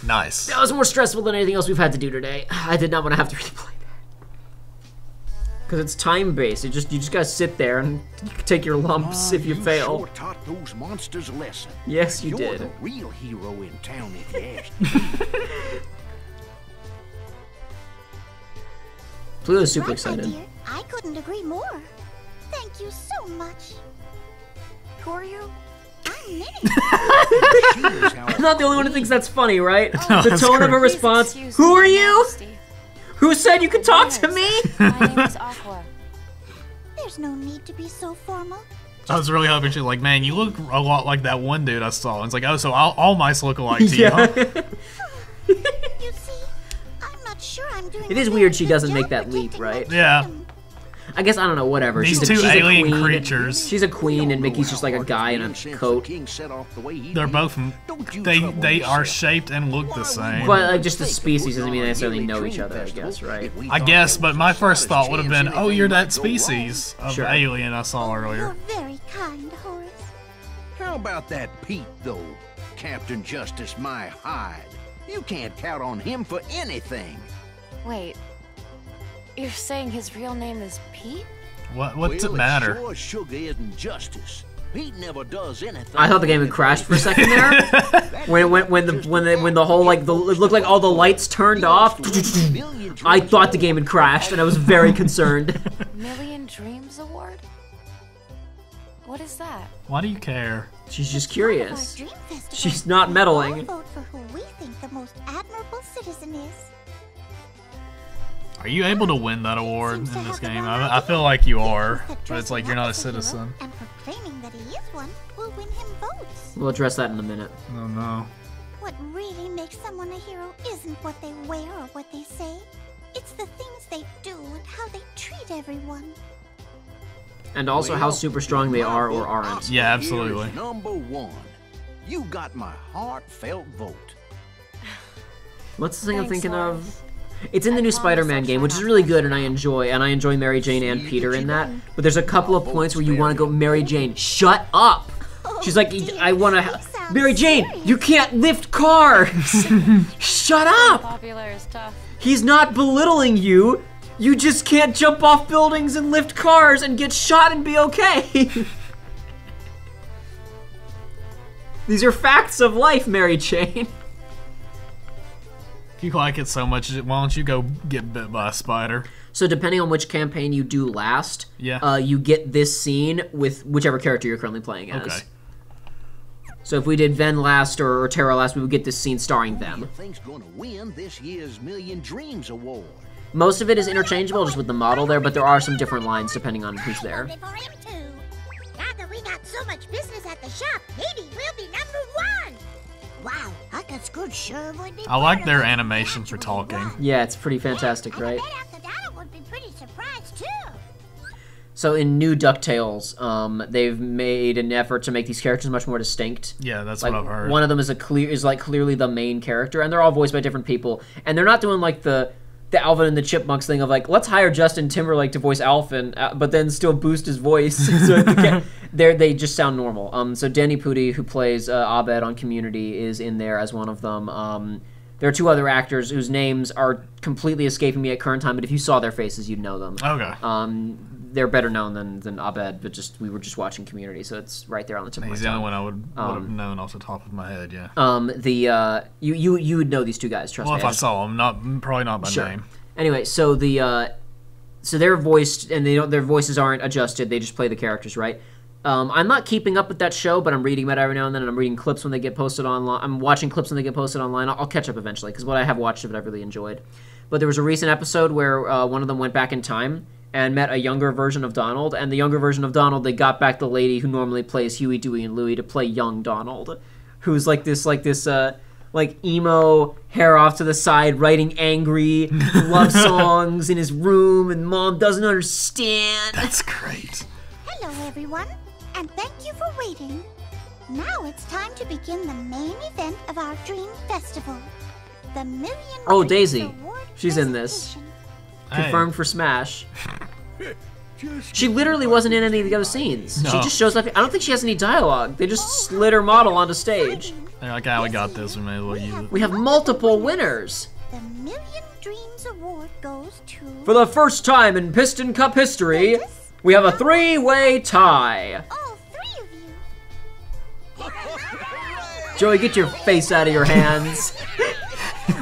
Speaker 2: Nice.
Speaker 1: That was more stressful than anything else we've had to do today. I did not want to have to replay that. Because it's time-based. You just gotta sit there and take your lumps if you fail.
Speaker 6: Sure taught those monsters a lesson.
Speaker 1: Yes, you
Speaker 6: You're
Speaker 1: did.
Speaker 6: the real hero in town, if you ask me.
Speaker 1: Pluto's super
Speaker 7: Right, my
Speaker 1: excited.
Speaker 7: dear. I couldn't agree more. Thank you so much. Who are you? I'm Minnie.
Speaker 1: I'm not the only one who thinks that's funny, right?
Speaker 2: No,
Speaker 1: The
Speaker 2: that's
Speaker 1: tone of her
Speaker 2: great.
Speaker 1: response.
Speaker 3: Excuse
Speaker 1: Who
Speaker 3: me,
Speaker 1: are you?
Speaker 3: Majesty.
Speaker 1: Who said you could talk to me?
Speaker 3: My name is Aqua.
Speaker 7: There's no need to be so formal.
Speaker 2: I was really hoping she's like, man, you look a lot like that one dude I saw. And it's like, oh, so all mice look alike to you, huh?
Speaker 7: You see, I'm not sure I'm doing
Speaker 8: It is
Speaker 7: a
Speaker 8: weird
Speaker 7: very
Speaker 8: she
Speaker 7: good
Speaker 8: doesn't
Speaker 7: job
Speaker 8: make that leap,
Speaker 7: protecting
Speaker 8: right?
Speaker 7: my
Speaker 2: Yeah.
Speaker 7: kingdom.
Speaker 8: I guess, I don't know, whatever.
Speaker 2: These
Speaker 8: she's
Speaker 2: two
Speaker 8: she's
Speaker 2: alien
Speaker 8: queen.
Speaker 2: creatures.
Speaker 8: She's a queen, and Mickey's just like a guy in a coat.
Speaker 2: They're both, they are shaped and look the same.
Speaker 8: But like, just the species doesn't mean they necessarily know each other, I guess, right?
Speaker 2: I guess, but my first thought would have been, oh, you're that species of
Speaker 8: Sure.
Speaker 2: alien I saw earlier.
Speaker 7: You're very kind, Horace.
Speaker 6: How about that Pete, though? Captain Justice my hide. You can't count on him for anything.
Speaker 3: Wait. You're saying his real name is Pete?
Speaker 2: What's it
Speaker 6: Well,
Speaker 2: matter?
Speaker 6: Sure, sugar isn't justice. Pete never does anything.
Speaker 8: I thought the game had crashed for a second there. when the whole like it looked like all the lights turned off. I thought the game had crashed, and I was very concerned.
Speaker 3: Million Dreams Award? What is that?
Speaker 2: Why do you care?
Speaker 8: She's just
Speaker 7: Our
Speaker 8: curious.
Speaker 7: dream festival.
Speaker 8: She's not
Speaker 7: We
Speaker 8: meddling.
Speaker 7: all vote for who we think the most admirable citizen is.
Speaker 2: Are you able to win that award in
Speaker 7: Seems to
Speaker 2: this
Speaker 7: have the
Speaker 2: game?
Speaker 7: wrong
Speaker 2: I
Speaker 7: idea.
Speaker 2: feel like you
Speaker 7: He
Speaker 2: are,
Speaker 7: thinks that
Speaker 2: but it's like
Speaker 7: dressing
Speaker 2: you're not
Speaker 7: up
Speaker 2: a
Speaker 7: as hero
Speaker 2: citizen.
Speaker 7: And proclaiming that he is one will win him votes.
Speaker 8: We'll address that in a minute.
Speaker 2: Oh no.
Speaker 7: What really makes someone a hero isn't what they wear or what they say. It's the things they do and how they treat everyone.
Speaker 8: And also how super strong they are or aren't.
Speaker 2: Yeah, absolutely.
Speaker 6: Number one. You got my heartfelt vote.
Speaker 8: What's the thing I'm
Speaker 3: Thanks,
Speaker 8: thinking
Speaker 3: Laura.
Speaker 8: of? It's in the
Speaker 3: I
Speaker 8: new
Speaker 3: promise
Speaker 8: Spider-Man
Speaker 3: I'll
Speaker 8: game,
Speaker 3: try
Speaker 8: which is
Speaker 3: not
Speaker 8: really
Speaker 3: to
Speaker 8: good, and I enjoy Mary Jane and Peter in that. But there's a couple of points where you want to go, Mary Jane, shut up. She's like, I want to. Mary Jane, you can't lift cars. Shut up.
Speaker 3: Popular is tough.
Speaker 8: He's not belittling you. You just can't jump off buildings and lift cars and get shot and be okay. These are facts of life, Mary Jane.
Speaker 2: If you like it so much, why don't you go get bit by a spider?
Speaker 8: So depending on which campaign you do last,
Speaker 2: Yeah.
Speaker 8: you get this scene with whichever character you're currently playing as.
Speaker 2: Okay.
Speaker 8: So if we did Ven last or Terra last, we would get this scene starring them.
Speaker 6: Think's gonna win this year's Million Dreams Award.
Speaker 8: Most of it is interchangeable just with the model there, but there are some different lines depending on who's there.
Speaker 7: For him too. Now that we got so much business at the shop, maybe we'll be number one. Wow, I guess good sure would be.
Speaker 2: I like their animation for talking.
Speaker 8: Yeah, it's pretty fantastic, right?
Speaker 7: I bet after that it would be pretty surprised too.
Speaker 8: So in new DuckTales, they've made an effort to make these characters much more distinct.
Speaker 2: Yeah, that's
Speaker 8: Like
Speaker 2: what I've heard.
Speaker 8: one of them is clearly the main character, and they're all voiced by different people. And they're not doing like the Alvin and the Chipmunks thing of like, let's hire Justin Timberlake to voice Alvin, but then still boost his voice. So they just sound normal. So Danny Pudi, who plays Abed on Community, is in there as one of them. There are two other actors whose names are completely escaping me at current time, but if you saw their faces, you'd know them.
Speaker 2: Okay.
Speaker 8: They're better known than Abed, but we were just watching Community, so it's right there on the tip of my
Speaker 2: He's the only
Speaker 8: tongue.
Speaker 2: one I would have known off the top of my head, yeah.
Speaker 8: You would know these two guys, trust
Speaker 2: Well,
Speaker 8: me.
Speaker 2: if I saw him, probably not by
Speaker 8: Sure.
Speaker 2: name.
Speaker 8: Anyway, so so they're voiced, and their voices aren't adjusted. They just play the characters, right? I'm not keeping up with that show, but I'm reading about it every now and then, and I'm reading clips when they get posted online. I'm watching clips when they get posted online. I'll catch up eventually, because what I have watched of it, I've really enjoyed. But there was a recent episode where one of them went back in time and met a younger version of Donald, and the younger version of Donald, they got back the lady who normally plays Huey, Dewey, and Louie to play young Donald, who's like this emo, hair off to the side, writing angry love songs in his room, and mom doesn't understand.
Speaker 2: That's great.
Speaker 7: Hello, everyone, and thank you for waiting. Now it's time to begin the main event of our Dream Festival, the Million
Speaker 8: Oh,
Speaker 7: Dreams
Speaker 8: Daisy.
Speaker 7: Award
Speaker 8: She's in this.
Speaker 7: presentation.
Speaker 8: Confirmed for Smash.
Speaker 6: Just
Speaker 8: She literally wasn't in any of the other scenes. She
Speaker 2: No.
Speaker 8: just shows up. I don't think she has any dialogue. They just slid her model onto stage.
Speaker 2: They're like, we got this. We may as well use it.
Speaker 8: We have multiple winners.
Speaker 7: The Million Dreams Award goes to...
Speaker 8: For the first time in Piston Cup history, we have a three-way tie.
Speaker 7: all three of you.
Speaker 8: Joey, get your face out of your hands.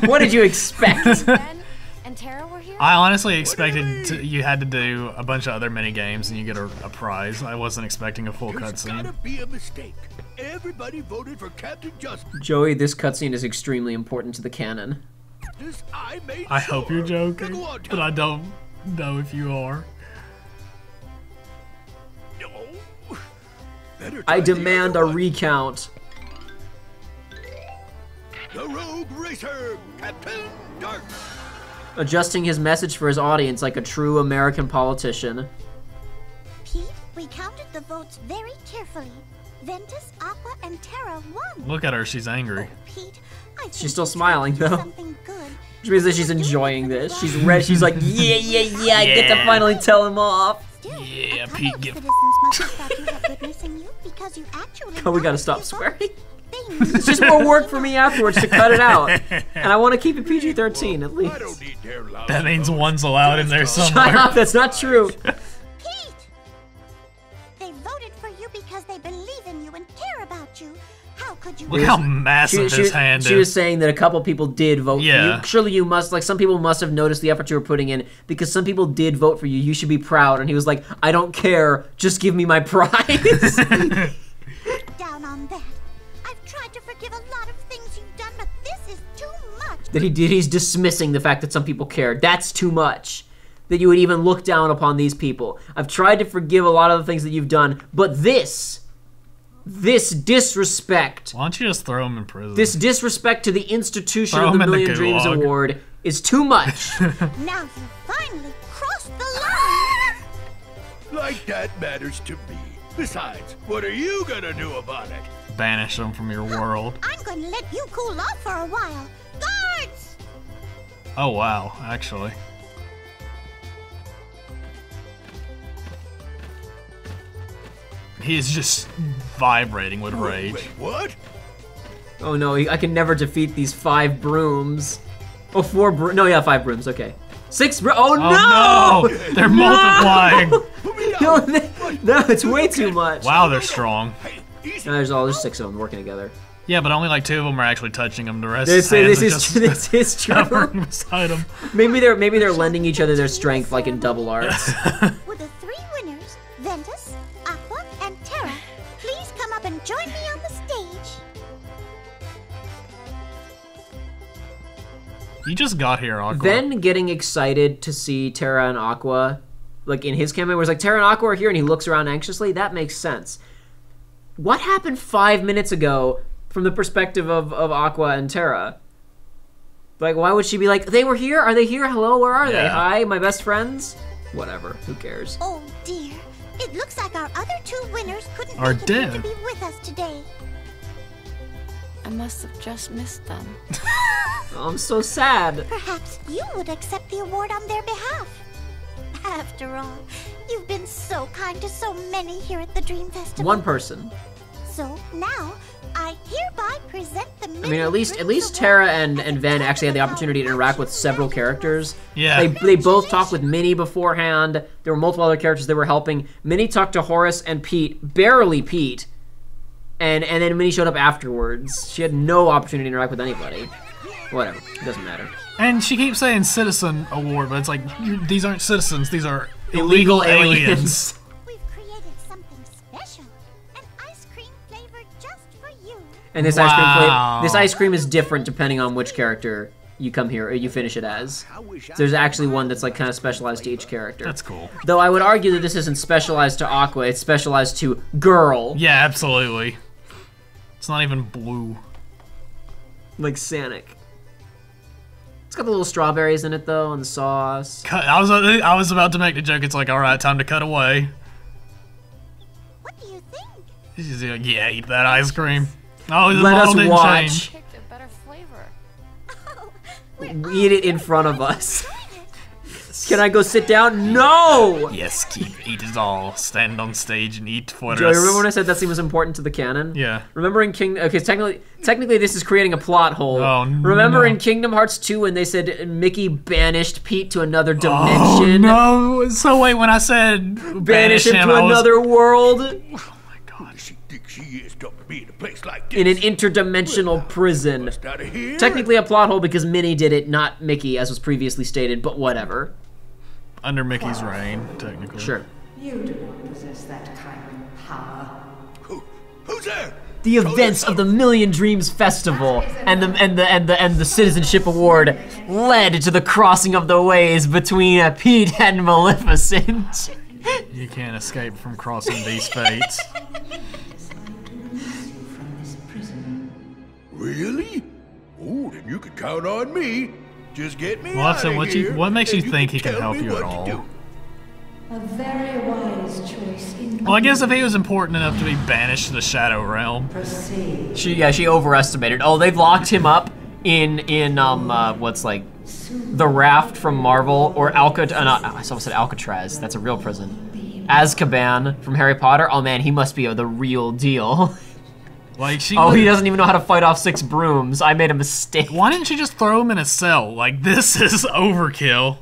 Speaker 8: What did you expect?
Speaker 3: Ben and Tara were here?
Speaker 2: I honestly expected you had to do a bunch of other mini games and you get a prize. I wasn't expecting a full
Speaker 5: There's
Speaker 2: cutscene.
Speaker 5: gotta be a mistake. Everybody voted for Captain Justice.
Speaker 8: Joey, this cutscene is extremely important to the canon.
Speaker 5: I made
Speaker 2: I hope you're
Speaker 5: sure.
Speaker 2: joking,
Speaker 5: Now go on,
Speaker 2: but I don't know if you are.
Speaker 8: I demand a recount.
Speaker 5: The Rogue Racer, Captain Dark.
Speaker 8: Adjusting his message for his audience like a true American politician.
Speaker 7: Pete, we counted the votes very carefully. Ventus, Aqua, and Terra won.
Speaker 2: Look at her, she's angry.
Speaker 7: Oh, Pete, I think
Speaker 8: She's still
Speaker 7: you tried
Speaker 8: smiling,
Speaker 7: to do
Speaker 8: though.
Speaker 7: something good.
Speaker 8: Which means that she's enjoying this. She's ready. She's like, yeah, I get to finally tell him off.
Speaker 7: Still,
Speaker 2: Yeah,
Speaker 7: a couple
Speaker 2: Pete,
Speaker 7: of
Speaker 2: give-
Speaker 7: citizens must have thought you had good missing you because you actually
Speaker 8: Oh, we gotta
Speaker 7: lost
Speaker 8: stop
Speaker 7: your
Speaker 8: swearing.
Speaker 7: vote. They knew
Speaker 8: It's just
Speaker 7: you
Speaker 8: more
Speaker 7: were
Speaker 8: work
Speaker 7: giving
Speaker 8: for me
Speaker 7: up.
Speaker 8: afterwards to cut it out. And I want to keep it PG-13 at
Speaker 5: I
Speaker 8: least.
Speaker 5: don't need their loud
Speaker 2: That means
Speaker 5: votes.
Speaker 2: one's allowed in there
Speaker 8: Shut
Speaker 2: somewhere.
Speaker 8: up, that's not true.
Speaker 7: Pete! They voted for you because they believe in you and care about you. How could you?
Speaker 2: Look how massive his hand
Speaker 8: She was
Speaker 2: is.
Speaker 8: saying that a couple people did vote for
Speaker 2: Yeah.
Speaker 8: you. Surely you must, like, some people must have noticed the effort you were putting in because some people did vote for you. You should be proud. And he was like, I don't care. Just give me my prize.
Speaker 7: down on that. I've tried to forgive a lot of things you've done, but this is too much.
Speaker 8: That he's dismissing the fact that some people cared. That's too much. That you would even look down upon these people. I've tried to forgive a lot of the things that you've done, but this disrespect,
Speaker 2: Why don't you just throw him in prison?
Speaker 8: this disrespect to the institution
Speaker 2: Throw
Speaker 8: of the
Speaker 2: him in the
Speaker 8: Million Dreams
Speaker 2: gulag.
Speaker 8: Award is too much.
Speaker 7: Now you finally crossed the line.
Speaker 5: Like that matters to me. Besides, what are you gonna do about it?
Speaker 2: Banish him from your world.
Speaker 7: I'm going to let you cool off for a while. Guards!
Speaker 2: Oh wow, actually. He is just vibrating with rage.
Speaker 5: Wait, what?
Speaker 8: Oh no, I can never defeat these 5 brooms. Oh, 4 brooms. No, yeah, 5 brooms. Okay. 6 brooms. Oh,
Speaker 2: Oh no! They're multiplying.
Speaker 5: Put me
Speaker 8: No,
Speaker 5: down.
Speaker 8: no, it's way too much.
Speaker 2: Wow, they're strong.
Speaker 5: Hey, easy.
Speaker 8: There's 6 of them working together.
Speaker 2: Yeah, but only like 2 of them are actually touching him. The rest
Speaker 8: This
Speaker 2: hands are
Speaker 8: is
Speaker 2: just
Speaker 8: this is
Speaker 2: hovering
Speaker 8: true.
Speaker 2: beside him.
Speaker 8: Maybe they're lending each other their strength like in double arts.
Speaker 7: With the 3 winners, Ventus, Aqua, and Terra, please come up and join me on the stage.
Speaker 2: You just got here, Aqua.
Speaker 8: Then getting excited to see Terra and Aqua, like in his campaign, where it's like Terra and Aqua are here, and he looks around anxiously. That makes sense. What happened 5 minutes ago from the perspective of Aqua and Terra? Like, why would she be like, they were here? Are they here? Hello, where are they?
Speaker 2: Yeah.
Speaker 8: Hi, my best friends? Whatever, who cares?
Speaker 7: Oh dear, it looks like our other 2 winners couldn't
Speaker 2: Are
Speaker 7: make it here to
Speaker 2: dead.
Speaker 7: be with us today.
Speaker 3: I must have just missed them.
Speaker 8: Oh, I'm so sad.
Speaker 7: Perhaps you would accept the award on their behalf. After all, you've been so kind to so many here at the Dream Festival.
Speaker 8: One person.
Speaker 7: So now, I hereby present the
Speaker 8: I mean, at least Terra and Ven actually had the opportunity to interact with several characters.
Speaker 2: Yeah.
Speaker 8: They both talked with Minnie beforehand. There were multiple other characters that were helping. Minnie talked to Horace and Pete, barely Pete, and then Minnie showed up afterwards. She had no opportunity to interact with anybody. Whatever, it doesn't matter.
Speaker 2: And she keeps saying citizen award, but it's like, these aren't citizens, these are illegal aliens.
Speaker 7: We've created something special. An ice cream flavor just for you.
Speaker 8: And this
Speaker 2: Wow.
Speaker 8: this ice cream is different depending on which character you come here or you finish it as. So there's actually one that's like kind of specialized to each character.
Speaker 2: That's cool.
Speaker 8: Though I would argue that this isn't specialized to Aqua, it's specialized to girl.
Speaker 2: Yeah, absolutely. It's not even blue.
Speaker 8: Like Sanic. It's got the little strawberries in it though, and the sauce.
Speaker 2: I was about to make the joke. It's like, all right, time to cut away.
Speaker 7: What do you think?
Speaker 2: She's like, yeah, eat that ice cream. Oh, the
Speaker 8: Let
Speaker 2: model
Speaker 8: us
Speaker 2: didn't
Speaker 8: watch.
Speaker 2: change.
Speaker 3: Picked a better flavor.
Speaker 7: Oh, we're
Speaker 8: Eat it in front of us. Can I go sit down? No!
Speaker 2: Yes, eat it all. Stand on stage and eat for
Speaker 8: Joey,
Speaker 2: us.
Speaker 8: remember when I said that scene was important to the canon?
Speaker 2: Yeah.
Speaker 8: Remember in okay, technically this is creating a plot hole.
Speaker 2: Oh,
Speaker 8: Remember
Speaker 2: no.
Speaker 8: in Kingdom Hearts 2 when they said Mickey banished Pete to another
Speaker 2: Oh,
Speaker 8: dimension?
Speaker 2: no. So wait, when I said
Speaker 8: Banish him to
Speaker 2: I was-
Speaker 8: another world
Speaker 2: Oh my god.
Speaker 5: She thinks she is to be in a place like this.
Speaker 8: in an interdimensional prison.
Speaker 5: Bust out of here.
Speaker 8: Technically a plot hole because Minnie did it, not Mickey, as was previously stated, but whatever.
Speaker 2: Under Mickey's reign, technically.
Speaker 8: Sure.
Speaker 9: You do not possess that kind of power.
Speaker 5: Who's there?
Speaker 8: The events of the Million Dreams Festival and the Citizenship Award led to the crossing of the ways between Pete and Maleficent.
Speaker 2: You can't escape from crossing these fates.
Speaker 5: Really? Oh, then you can count on me. Just get me
Speaker 2: Well,
Speaker 5: out
Speaker 2: so
Speaker 5: of
Speaker 2: what
Speaker 5: here.
Speaker 2: what makes you
Speaker 5: and
Speaker 2: think he
Speaker 5: can
Speaker 2: can
Speaker 5: tell
Speaker 2: help
Speaker 5: me
Speaker 2: you at
Speaker 5: what to
Speaker 2: all?
Speaker 5: do.
Speaker 9: A very wise choice indeed.
Speaker 2: Well, I guess if he was important enough to be banished to the Shadow Realm.
Speaker 9: Proceed.
Speaker 1: She overestimated. Oh, they've locked him up in what's like the Raft from Marvel, or I almost said Alcatraz. That's a real prison. Azkaban from Harry Potter. Oh man, he must be the real deal.
Speaker 2: Like she.
Speaker 1: Oh, he doesn't even know how to fight off 6 brooms. I made a mistake.
Speaker 2: Why didn't she just throw him in a cell? Like, this is overkill.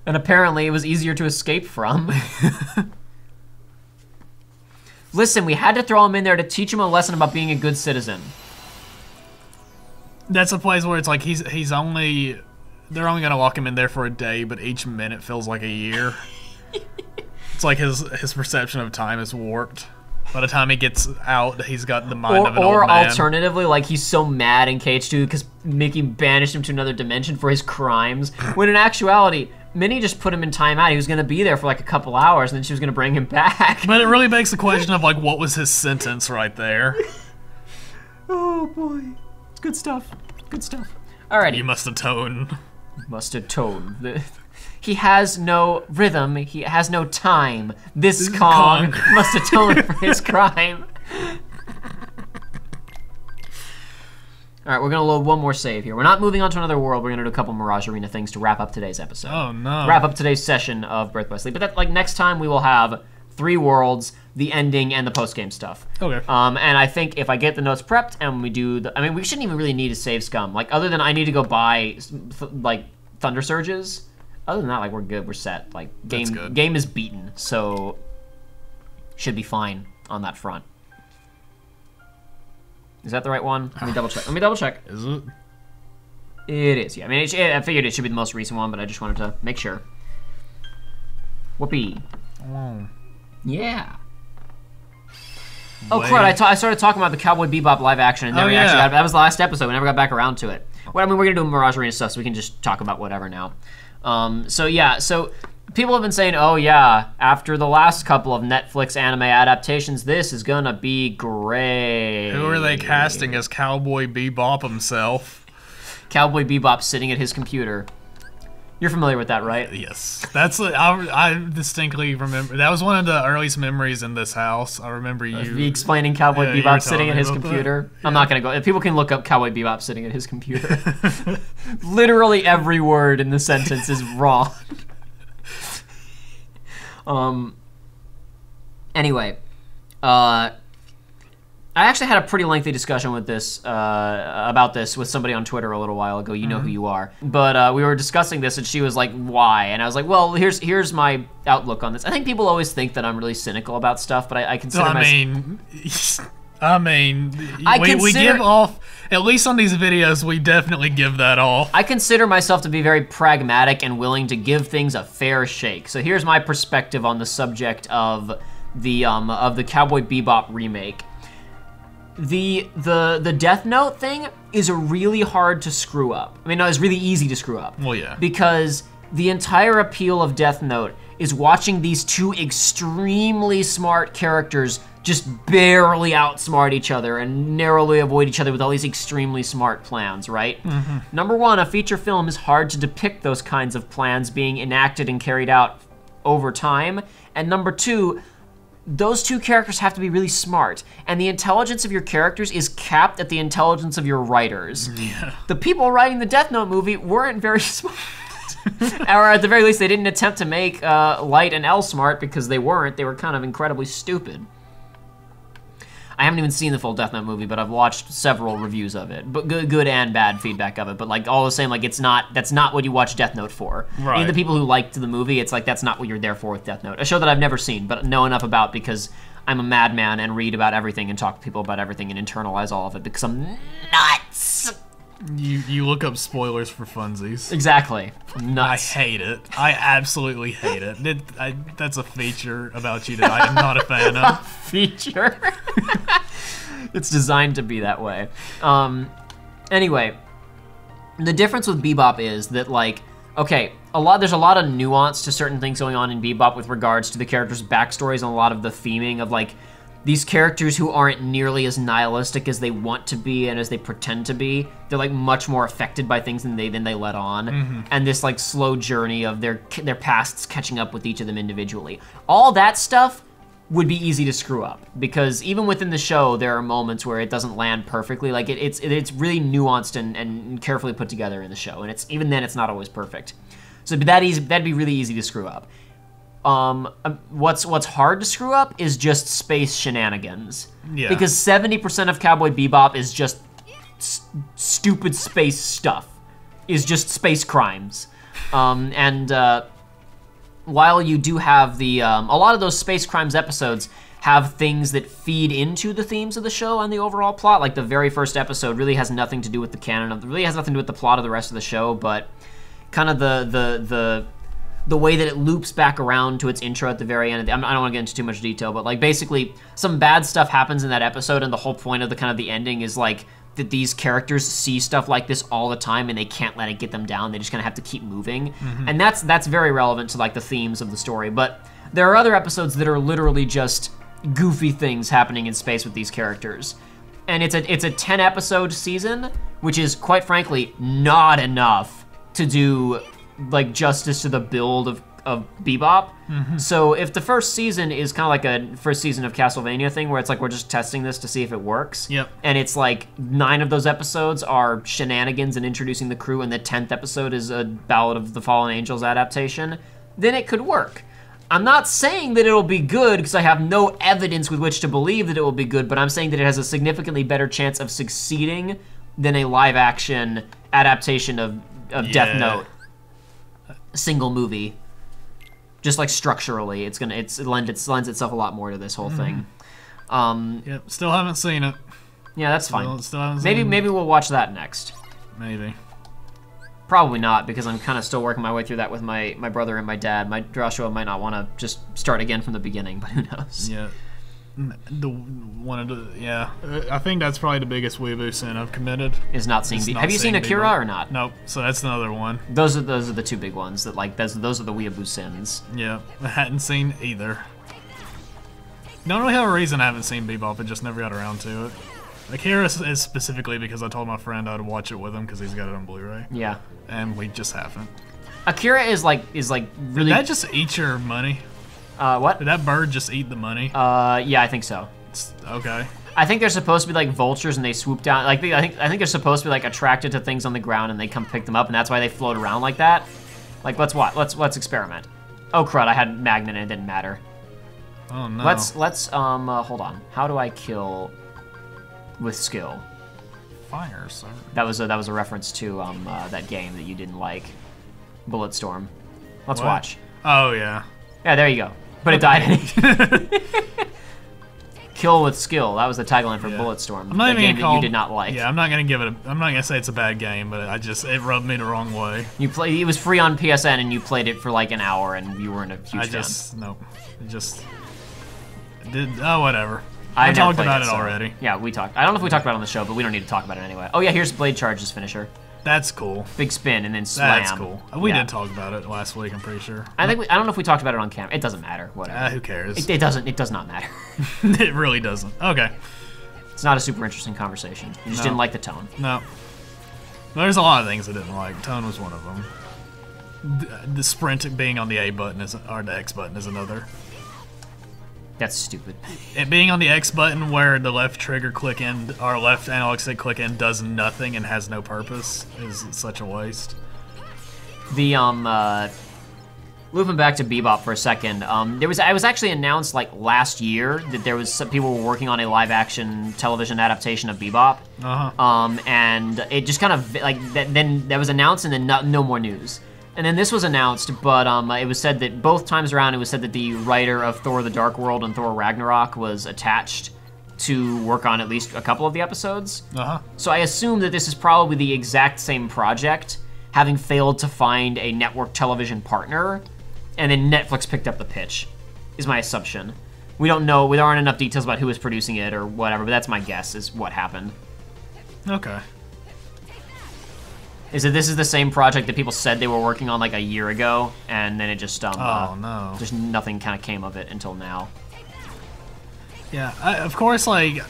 Speaker 1: And apparently it was easier to escape from. Listen, we had to throw him in there to teach him a lesson about being a good citizen.
Speaker 2: That's a place where it's like he's only. They're only gonna lock him in there for a day, but each minute feels like a year. It's like his perception of time is warped. By the time he gets out, he's got the mind of an old man.
Speaker 1: Or alternatively, like he's so mad in KH2 because Mickey banished him to another dimension for his crimes, when in actuality, Minnie just put him in timeout. He was gonna be there for like a couple hours, and then she was gonna bring him back.
Speaker 2: But it really begs the question of like, what was his sentence right there?
Speaker 1: Oh boy, it's good stuff. Good stuff. Alrighty.
Speaker 2: You must atone.
Speaker 1: Must atone. He has no rhythm. He has no time. This Kong must atone for his crime. All right, we're gonna load one more save here. We're not moving on to another world. We're gonna do a couple Mirage Arena things to wrap up today's episode.
Speaker 2: Oh no!
Speaker 1: Wrap up today's session of Birth by Sleep. But that, like, next time we will have 3 worlds, the ending, and the post-game stuff.
Speaker 2: Okay.
Speaker 1: And I think if I get the notes prepped and we do the, I mean, we shouldn't even really need to save scum. Like, other than I need to go buy like Thunder Surges. Other than that, like, we're good. We're set. Like, game is beaten, so should be fine on that front. Is that the right one? Let me double check. Let me double check.
Speaker 2: Is it?
Speaker 1: It is. Yeah. I mean, I figured it should be the most recent one, but I just wanted to make sure. Whoopee.
Speaker 2: Oh.
Speaker 1: Yeah. Oh crud! I started talking about the Cowboy Bebop live action, and never actually got. That was the last episode. We never got back around to it. Well, I mean, we're gonna do Mirage Arena stuff, so we can just talk about whatever now. So yeah, so people have been saying, oh yeah, after the last couple of Netflix anime adaptations, this is gonna be great.
Speaker 2: Who are they casting as Cowboy Bebop himself?
Speaker 1: Cowboy Bebop sitting at his computer. You're familiar with that, right?
Speaker 2: Yes. That's I distinctly remember. That was one of the earliest memories in this house. I remember you
Speaker 1: explaining Cowboy Bebop sitting at his computer.
Speaker 2: Yeah.
Speaker 1: I'm not gonna go. People can look up Cowboy Bebop sitting at his computer. Literally every word in the sentence is wrong. Anyway, I actually had a pretty lengthy discussion with this about this with somebody on Twitter a little while ago. You know who you are. But we were discussing this, and she was like, "Why?" And I was like, "Well, here's my outlook on this. I think people always think that I'm really cynical about stuff, but I consider myself."
Speaker 2: We give off, at least on these videos, we definitely give that off.
Speaker 1: I consider myself to be very pragmatic and willing to give things a fair shake. So here's my perspective on the subject of the Cowboy Bebop remake. The Death Note thing is really hard to screw up. I mean, no, it's really easy to screw up.
Speaker 2: Well, yeah.
Speaker 1: Because the entire appeal of Death Note is watching these 2 extremely smart characters just barely outsmart each other and narrowly avoid each other with all these extremely smart plans, right? Mm-hmm. Number 1, a feature film is hard to depict those kinds of plans being enacted and carried out over time. And number 2, those 2 characters have to be really smart, and the intelligence of your characters is capped at the intelligence of your writers.
Speaker 2: Yeah.
Speaker 1: The people writing the Death Note movie weren't very smart. Or at the very least, they didn't attempt to make Light and L smart because they weren't. They were kind of incredibly stupid. I haven't even seen the full Death Note movie, but I've watched several reviews of it, but good and bad feedback of it. But like all the same, like that's not what you watch Death Note for.
Speaker 2: Right.
Speaker 1: Even the people who liked the movie, it's like that's not what you're there for with Death Note. A show that I've never seen, but know enough about because I'm a madman and read about everything and talk to people about everything and internalize all of it because I'm nuts.
Speaker 2: You look up spoilers for funsies.
Speaker 1: Exactly. Nuts.
Speaker 2: I hate it. I absolutely hate it. That's a feature about you that I am not a fan of.
Speaker 1: Feature? It's designed to be that way. Anyway, the difference with Bebop is that, like, okay, there's a lot of nuance to certain things going on in Bebop with regards to the characters' backstories and a lot of the theming of, like,
Speaker 8: these characters who aren't nearly as nihilistic as they want to be and as they pretend to be, they're like much more affected by things than they let on. And this like slow journey of their pasts catching up with each of them individually. All that stuff would be easy to screw up, because even within the show there are moments where it doesn't land perfectly. Like it's really nuanced and carefully put together in the show, and even then it's not always perfect. So that'd be really easy to screw up. What's hard to screw up is just space shenanigans. Yeah. Because 70% of Cowboy Bebop is just stupid space stuff. Is just space crimes. While you do have a lot of those space crimes episodes have things that feed into the themes of the show and the overall plot. Like the very first episode really has nothing to do with the canon, really has nothing to do with the plot of the rest of the show, but kind of the way that it loops back around to its intro at the very end. I don't want to get into too much detail, but like basically some bad stuff happens in that episode, and the whole point of the ending is like that these characters see stuff like this all the time and they can't let it get them down. They just kind of have to keep moving. And that's very relevant to like the themes of the story. But there are other episodes that are literally just goofy things happening in space with these characters. And it's a 10 episode season, which is quite frankly not enough to do like justice to the build of Bebop. So if the first season is kind of like a first season of Castlevania thing where it's like we're just testing this to see if it works, and it's like 9 of those episodes are shenanigans and introducing the crew, and the 10th episode is a Ballad of the Fallen Angels adaptation, then it could work. I'm not saying that it'll be good because I have no evidence with which to believe that it will be good, but I'm saying that it has a significantly better chance of succeeding than a live action adaptation of Death Note. Single movie. Just like structurally, it lends itself a lot more to this whole thing.
Speaker 2: Yep, still haven't seen it.
Speaker 8: Yeah, that's fine.
Speaker 2: Still haven't seen it.
Speaker 8: Maybe we'll watch that next.
Speaker 2: Maybe.
Speaker 8: Probably not, because I'm kind of still working my way through that with my brother and my dad. My Joshua might not want to just start again from the beginning, but who knows?
Speaker 2: Yeah. I think that's probably the biggest weeaboo sin I've committed.
Speaker 8: Is not seeing. Have you seen Akira or not?
Speaker 2: Nope. So that's another one.
Speaker 8: Those are the two big ones that like those are the weeaboo sins.
Speaker 2: Yeah, I hadn't seen either. Don't really have a reason I haven't seen Bebop. I just never got around to it. Akira is specifically because I told my friend I'd watch it with him because he's got it on Blu-ray.
Speaker 8: Yeah.
Speaker 2: And we just haven't.
Speaker 8: Akira is like really.
Speaker 2: Did that just eat your money?
Speaker 8: What?
Speaker 2: Did that bird just eat the money?
Speaker 8: Yeah, I think so.
Speaker 2: Okay.
Speaker 8: I think they're supposed to be like vultures and they swoop down. Like I think they're supposed to be like attracted to things on the ground and they come pick them up, and that's why they float around like that. Like let's experiment. Oh crud! I had magnet and it didn't matter.
Speaker 2: Oh no.
Speaker 8: Let's hold on. How do I kill with skill?
Speaker 2: Fire, sir.
Speaker 8: That was a reference to that game that you didn't like, Bulletstorm. Let's watch.
Speaker 2: Oh yeah.
Speaker 8: Yeah, there you go. But it died. Kill with skill. That was the tagline for Bulletstorm.
Speaker 2: I'm not
Speaker 8: the game that you did not like.
Speaker 2: Yeah, I'm not gonna say it's a bad game, but it rubbed me the wrong way.
Speaker 8: It was free on PSN, and you played it for like an hour, and you weren't a huge fan.
Speaker 2: Whatever.
Speaker 8: I
Speaker 2: talked about it already.
Speaker 8: Yeah, we talked. I don't know if we talked about it on the show, but we don't need to talk about it anyway. Oh yeah, here's Blade Charge's finisher.
Speaker 2: That's cool.
Speaker 8: Big spin and then slam.
Speaker 2: That's cool. We did talk about it last week, I'm pretty sure.
Speaker 8: I don't know if we talked about it on camera. It doesn't matter. Whatever.
Speaker 2: Who cares?
Speaker 8: It does not matter.
Speaker 2: It really doesn't. Okay.
Speaker 8: It's not a super interesting conversation. You just didn't like the tone.
Speaker 2: No. There's a lot of things I didn't like. Tone was one of them. The sprint being on the A button or the X button is another.
Speaker 8: That's stupid.
Speaker 2: It being on the X button where the left trigger click in or left analog stick click in does nothing and has no purpose is such a waste.
Speaker 8: The looping back to Bebop for a second, I was actually announced like last year that there was some people were working on a live action television adaptation of Bebop. And it just kind of like then that was announced and then no more news. And then this was announced, but it was said that both times around it was said that the writer of Thor: The Dark World and Thor: Ragnarok was attached to work on at least a couple of the episodes. So I assume that this is probably the exact same project, having failed to find a network television partner, and then Netflix picked up the pitch, is my assumption. We don't know, there aren't enough details about who is producing it or whatever, but that's my guess is what happened.
Speaker 2: Okay.
Speaker 8: Is that this is the same project that people said they were working on like a year ago, and then it just
Speaker 2: oh no,
Speaker 8: just nothing kind of came of it until now.
Speaker 2: Yeah, of course, like,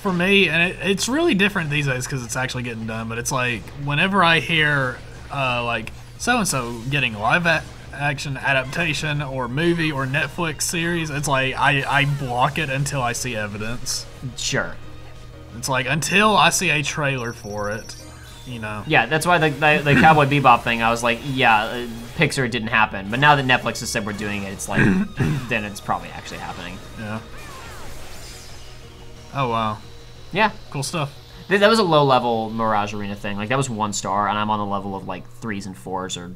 Speaker 2: for me, and it's really different these days because it's actually getting done, but it's like, whenever I hear, like, so-and-so getting live-action adaptation or movie or Netflix series, it's like, I block it until I see evidence.
Speaker 1: Sure.
Speaker 2: It's like, until I see a trailer for it, you know.
Speaker 1: Yeah, that's why the Cowboy Bebop thing, I was like, yeah, Pixar didn't happen. But now that Netflix has said we're doing it, it's like, then it's probably actually happening.
Speaker 2: Yeah. Oh, wow.
Speaker 1: Yeah.
Speaker 2: Cool stuff.
Speaker 1: That was a low-level Mirage Arena thing. Like, that was 1 star, and I'm on the level of, like, 3s and 4s are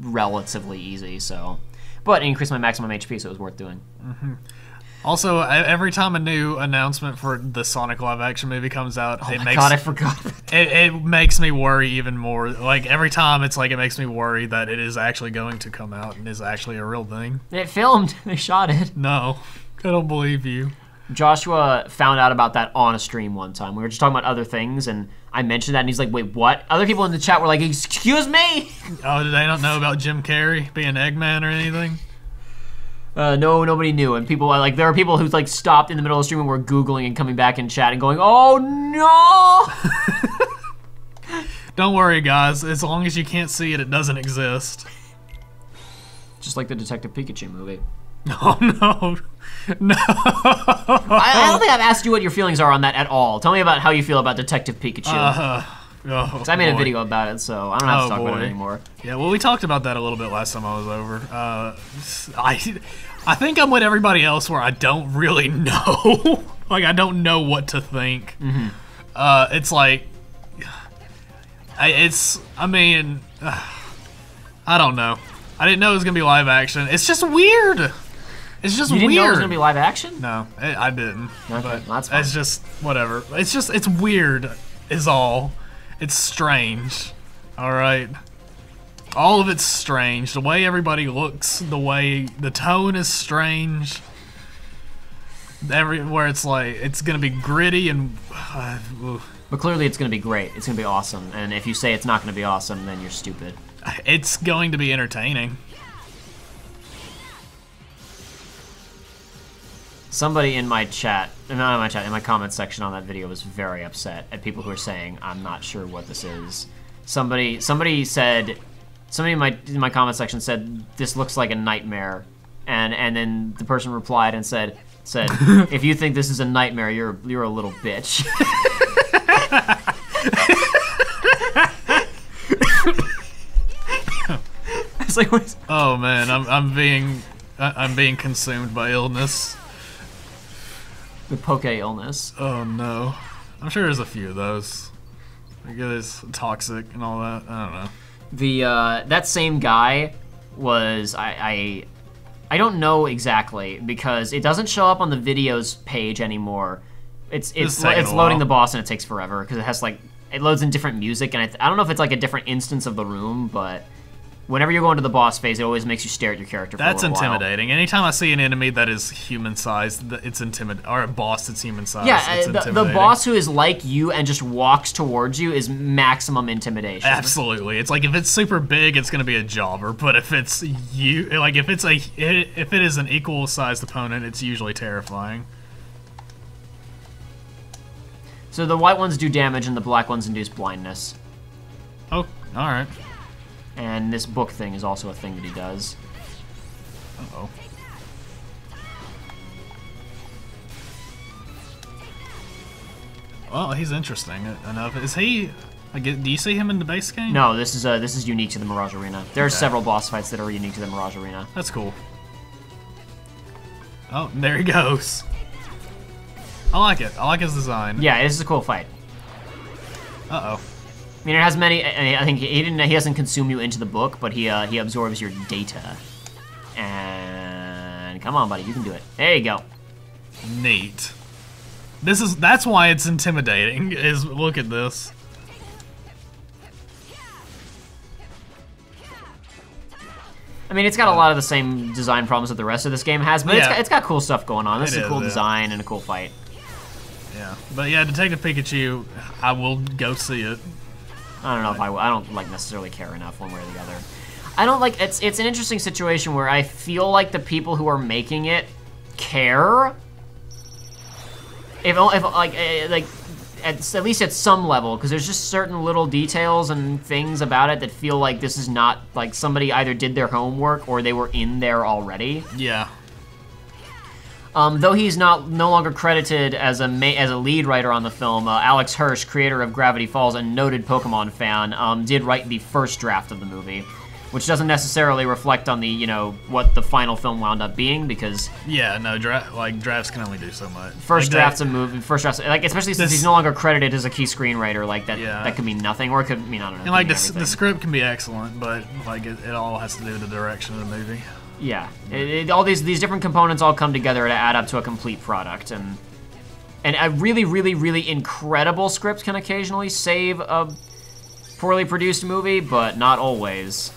Speaker 1: relatively easy, so. But it increased my maximum HP, so it was worth doing.
Speaker 2: Mm-hmm. Also, every time a new announcement for the Sonic live-action movie comes out,
Speaker 1: God, I forgot.
Speaker 2: It makes me worry even more. Like, every time, it's like it makes me worry that it is actually going to come out and is actually a real thing.
Speaker 1: It filmed. They shot it.
Speaker 2: No. I don't believe you.
Speaker 1: Joshua found out about that on a stream one time. We were just talking about other things, and I mentioned that, and he's like, wait, what? Other people in the chat were like, excuse me?
Speaker 2: Oh, did they not know about Jim Carrey being Eggman or anything?
Speaker 1: No, nobody knew, and people like there are people who like stopped in the middle of the stream and were Googling and coming back in chat and going, "Oh no!"
Speaker 2: Don't worry, guys. As long as you can't see it, it doesn't exist.
Speaker 1: Just like the Detective Pikachu movie.
Speaker 2: Oh no, no!
Speaker 1: I don't think I've asked you what your feelings are on that at all. Tell me about how you feel about Detective Pikachu. Because I made a video about it, so I don't have to talk about it anymore.
Speaker 2: Yeah, well, we talked about that a little bit last time I was over. I think I'm with everybody else where I don't really know. Like, I don't know what to think.
Speaker 1: Mm-hmm.
Speaker 2: It's like, I don't know. I didn't know it was going to be live action. It's just weird. It's just weird.
Speaker 1: You didn't know it was going to be live action?
Speaker 2: No, I didn't.
Speaker 1: Okay,
Speaker 2: but
Speaker 1: that's fine.
Speaker 2: It's just, whatever. It's weird is all. It's strange, all right? All of it's strange. The way everybody looks, the tone is strange. Everywhere it's like, it's gonna be gritty and...
Speaker 1: But clearly it's gonna be great. It's gonna be awesome. And if you say it's not gonna be awesome, then you're stupid.
Speaker 2: It's going to be entertaining.
Speaker 1: Somebody in my chat, not in my chat, in my comment section on that video was very upset at people who are saying, I'm not sure what this is. Somebody in my comment section said, this looks like a nightmare. And then the person replied and said, if you think this is a nightmare, you're a little bitch. It's like, what is...
Speaker 2: Oh man, I'm being consumed by illness.
Speaker 1: The poke illness.
Speaker 2: Oh no. I'm sure there's a few of those. Like it is toxic and all that. I don't know.
Speaker 1: The that same guy was I don't know exactly because it doesn't show up on the videos page anymore. It's loading the boss and it takes forever because it has like it loads in different music and I don't know if it's like a different instance of the room, but whenever you're going to the boss phase, it always makes you stare at your character for a little
Speaker 2: intimidating.
Speaker 1: while.
Speaker 2: Anytime I see an enemy that is human-sized, it's intimidating. Or a boss that's human-sized,
Speaker 1: yeah,
Speaker 2: it's
Speaker 1: the boss who is like you and just walks towards you is maximum intimidation.
Speaker 2: Absolutely. It's like if it's super big, it's going to be a jobber. But if it's you, like if it is an equal-sized opponent, it's usually terrifying.
Speaker 1: So the white ones do damage and the black ones induce blindness.
Speaker 2: Oh, all right.
Speaker 1: And this book thing is also a thing that he does.
Speaker 2: Uh-oh. Well, he's interesting enough. Is he... Like, do you see him in the base game?
Speaker 1: No, this is unique to the Mirage Arena. There are several boss fights that are unique to the Mirage Arena.
Speaker 2: That's cool. Oh, there he goes. I like it. I like his design.
Speaker 1: Yeah, this is a cool fight.
Speaker 2: Uh-oh.
Speaker 1: I mean, it has many. I think he doesn't consume you into the book, but he absorbs your data. And come on, buddy, you can do it. There you go.
Speaker 2: Neat. That's why it's intimidating. Is look at this.
Speaker 1: I mean, it's got a lot of the same design problems that the rest of this game has, but it's got cool stuff going on. This is a cool design and a cool fight.
Speaker 2: Yeah, but yeah, Detective Pikachu, I will go see it.
Speaker 1: I don't know if I don't like necessarily care enough one way or the other. I don't like it's an interesting situation where I feel like the people who are making it care, if like at least at some level, because there's just certain little details and things about it that feel like this is not like somebody either did their homework or they were in there already.
Speaker 2: Yeah.
Speaker 1: Though he's no longer credited as a lead writer on the film, Alex Hirsch, creator of Gravity Falls and noted Pokemon fan, did write the first draft of the movie, which doesn't necessarily reflect on the what the final film wound up being, because
Speaker 2: no, drafts can only do so much.
Speaker 1: First drafts, especially since he's no longer credited as a key screenwriter, like that. Yeah. That could mean nothing, or it could mean I don't know.
Speaker 2: And like the script can be excellent, but like it all has to do with the direction of the movie.
Speaker 1: Yeah, all these different components all come together to add up to a complete product, and a really, really, really incredible script can occasionally save a poorly produced movie, but not always.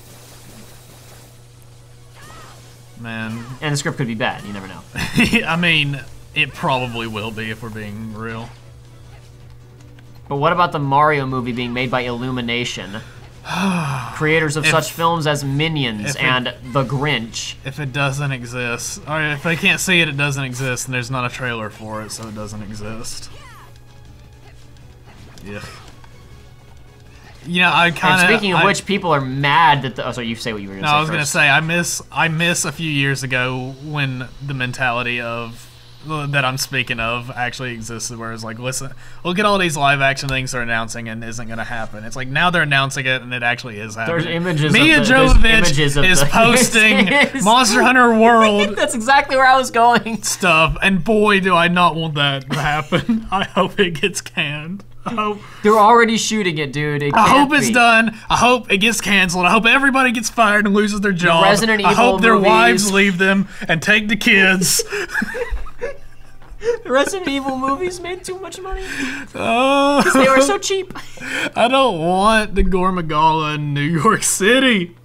Speaker 2: Man.
Speaker 1: And the script could be bad, you never know.
Speaker 2: I mean, it probably will be if we're being real.
Speaker 1: But what about the Mario movie being made by Illumination? Creators of such films as Minions and The Grinch.
Speaker 2: If it doesn't exist, or if they can't see it, it doesn't exist, and there's not a trailer for it, so it doesn't exist. Yeah. I kind of.
Speaker 1: And speaking of which, people are mad that oh, sorry, you say what you were going to say.
Speaker 2: No, I was going to say I miss a few years ago when the mentality of that I'm speaking of actually existed, where it's like, listen, look at all these live action things they're announcing and isn't going to happen. It's like now they're announcing it and it actually is happening.
Speaker 1: There's images.
Speaker 2: Mia Jovovich is posting Monster Hunter World.
Speaker 1: That's exactly where I was going.
Speaker 2: Stuff, and boy, do I not want that to happen. I hope it gets canned.
Speaker 1: They're already shooting it, dude.
Speaker 2: I hope it's done. I hope it gets canceled. I hope everybody gets fired and loses their job.
Speaker 1: Resident Evil
Speaker 2: I hope their
Speaker 1: movies.
Speaker 2: wives leave them and take the kids.
Speaker 1: The Resident Evil movies made too much money. Because they were so cheap.
Speaker 2: I don't want the Gormagala in New York City.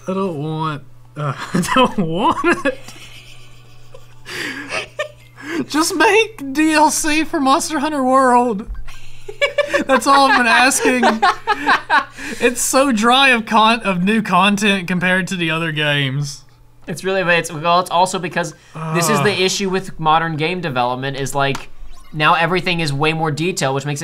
Speaker 2: I don't want it. Just make DLC for Monster Hunter World. That's all I've been asking. It's so dry of new content compared to the other games.
Speaker 1: It's really, it's also because this is the issue with modern game development, is like, now everything is way more detailed, which makes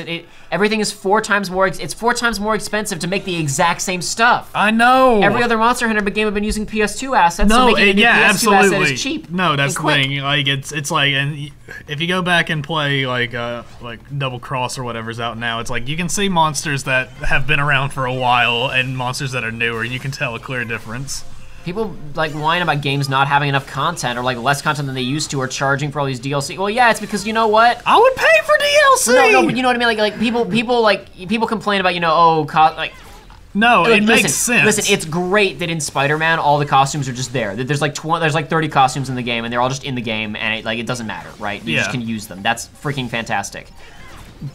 Speaker 1: everything is 4 times more, it's 4 times more expensive to make the exact same stuff.
Speaker 2: I know.
Speaker 1: Every other Monster Hunter game have been using PS2 assets,
Speaker 2: no,
Speaker 1: so making a new PS2
Speaker 2: absolutely.
Speaker 1: asset is cheap.
Speaker 2: No, that's
Speaker 1: and
Speaker 2: the
Speaker 1: quick.
Speaker 2: thing. Like it's like, and if you go back and play like Double Cross or whatever's out now, it's like you can see monsters that have been around for a while and monsters that are newer. You can tell a clear difference.
Speaker 1: People like whine about games not having enough content, or like less content than they used to, or charging for all these DLC. Well, yeah, it's because you know what?
Speaker 2: I would pay for DLC.
Speaker 1: No, but you know what I mean. Like people complain about
Speaker 2: No,
Speaker 1: like,
Speaker 2: it makes sense.
Speaker 1: Listen, it's great that in Spider-Man all the costumes are just there. There's like 30 costumes in the game, and they're all just in the game, and it doesn't matter, right? You just can use them. That's freaking fantastic.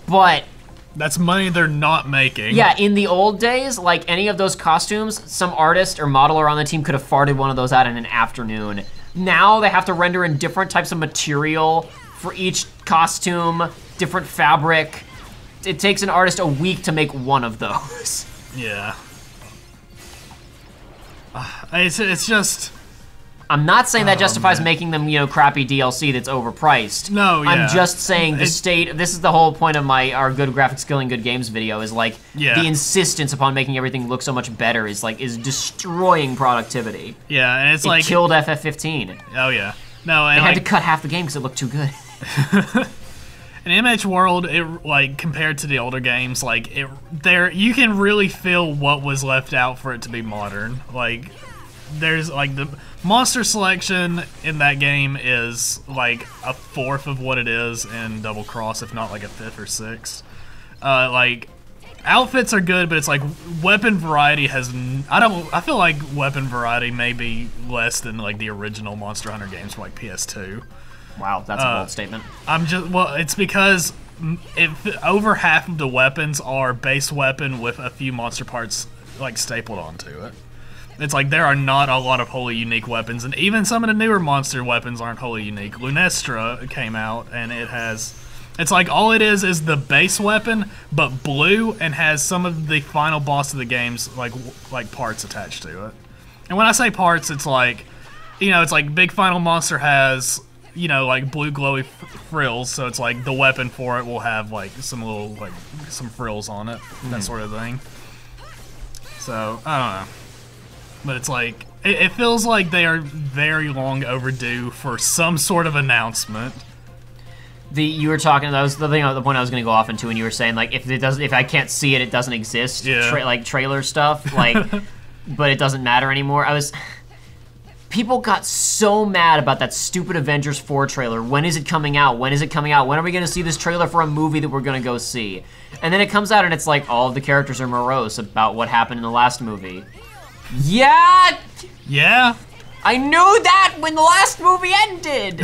Speaker 1: But
Speaker 2: that's money they're not making.
Speaker 1: yeah, in the old days, like any of those costumes, some artist or modeler on the team could have farted one of those out in an afternoon. Now they have to render in different types of material for each costume, different fabric. It takes an artist a week to make one of those.
Speaker 2: Yeah. It's just.
Speaker 1: I'm not saying that justifies making them, crappy DLC that's overpriced.
Speaker 2: No, yeah.
Speaker 1: I'm just saying this is the whole point of our Good Graphics Killing Good Games video, is like, the insistence upon making everything look so much better is destroying productivity.
Speaker 2: Yeah, and it's like.
Speaker 1: It killed FF15.
Speaker 2: Oh, yeah. No, and
Speaker 1: they had to cut half the game because it looked too good.
Speaker 2: In MH World, compared to the older games, you can really feel what was left out for it to be modern. There's the monster selection in that game is like a fourth of what it is in Double Cross, if not like a fifth or sixth. Outfits are good, but it's like weapon variety has. I feel like weapon variety may be less than like the original Monster Hunter games for like PS2.
Speaker 1: Wow, that's a bold statement.
Speaker 2: It's because over half of the weapons are base weapon with a few monster parts stapled onto it. It's like there are not a lot of wholly unique weapons, and even some of the newer monster weapons aren't wholly unique. Lunestra came out, and it's like all it is the base weapon, but blue, and has some of the final boss of the game's like parts attached to it. And when I say parts, it's like, it's like Big Final Monster has you know, like blue glowy frills. So it's like the weapon for it will have like some little like some frills on it, that sort of thing. So I don't know, but it's like it feels like they are very long overdue for some sort of announcement.
Speaker 8: You were talking. That was the point I was going to go off into, and you were saying like if I can't see it, it doesn't exist.
Speaker 2: Yeah.
Speaker 8: Like trailer stuff, like, but it doesn't matter anymore. People got so mad about that stupid Avengers 4 trailer. When is it coming out? When is it coming out? When are we going to see this trailer for a movie that we're going to go see? And then it comes out and it's like all of the characters are morose about what happened in the last movie. Yeah.
Speaker 2: Yeah.
Speaker 8: I knew that when the last movie ended.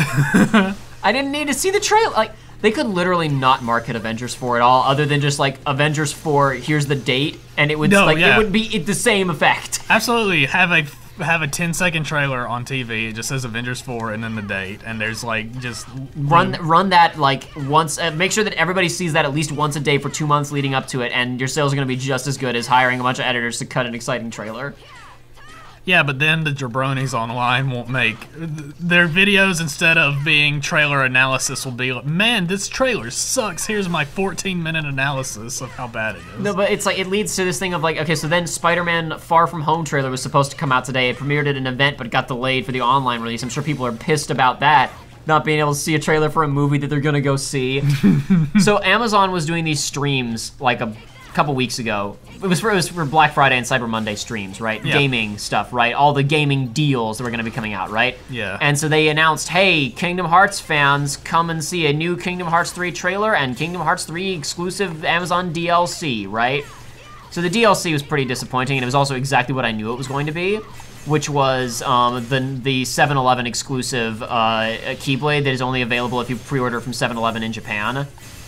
Speaker 8: I didn't need to see the trailer. Like, they could literally not market Avengers 4 at all, other than just like Avengers 4. Here's the date, and it would it would be the same effect.
Speaker 2: Absolutely, have a 10-second trailer on TV. It just says Avengers 4 and then the date, and there's like just
Speaker 8: run that like once. Make sure that everybody sees that at least once a day for 2 months leading up to it, and your sales are going to be just as good as hiring a bunch of editors to cut an exciting trailer.
Speaker 2: Yeah, but then the jabronis online won't make their videos. Instead of being trailer analysis, will be like, man, this trailer sucks. Here's my 14-minute analysis of how bad it is.
Speaker 8: No, but it's like it leads to this thing of like, okay, so then Spider-Man Far From Home trailer was supposed to come out today. It premiered at an event, but got delayed for the online release. I'm sure people are pissed about that, not being able to see a trailer for a movie that they're gonna go see. So Amazon was doing these streams like a couple weeks ago. It was for Black Friday and Cyber Monday streams, right?
Speaker 2: Yeah.
Speaker 8: Gaming stuff, right? All the gaming deals that were going to be coming out, right?
Speaker 2: Yeah.
Speaker 8: And so they announced, hey, Kingdom Hearts fans, come and see a new Kingdom Hearts 3 trailer and Kingdom Hearts 3 exclusive Amazon DLC, right? So the DLC was pretty disappointing, and it was also exactly what I knew it was going to be, which was the 7-Eleven exclusive Keyblade that is only available if you pre-order from 7-Eleven in Japan.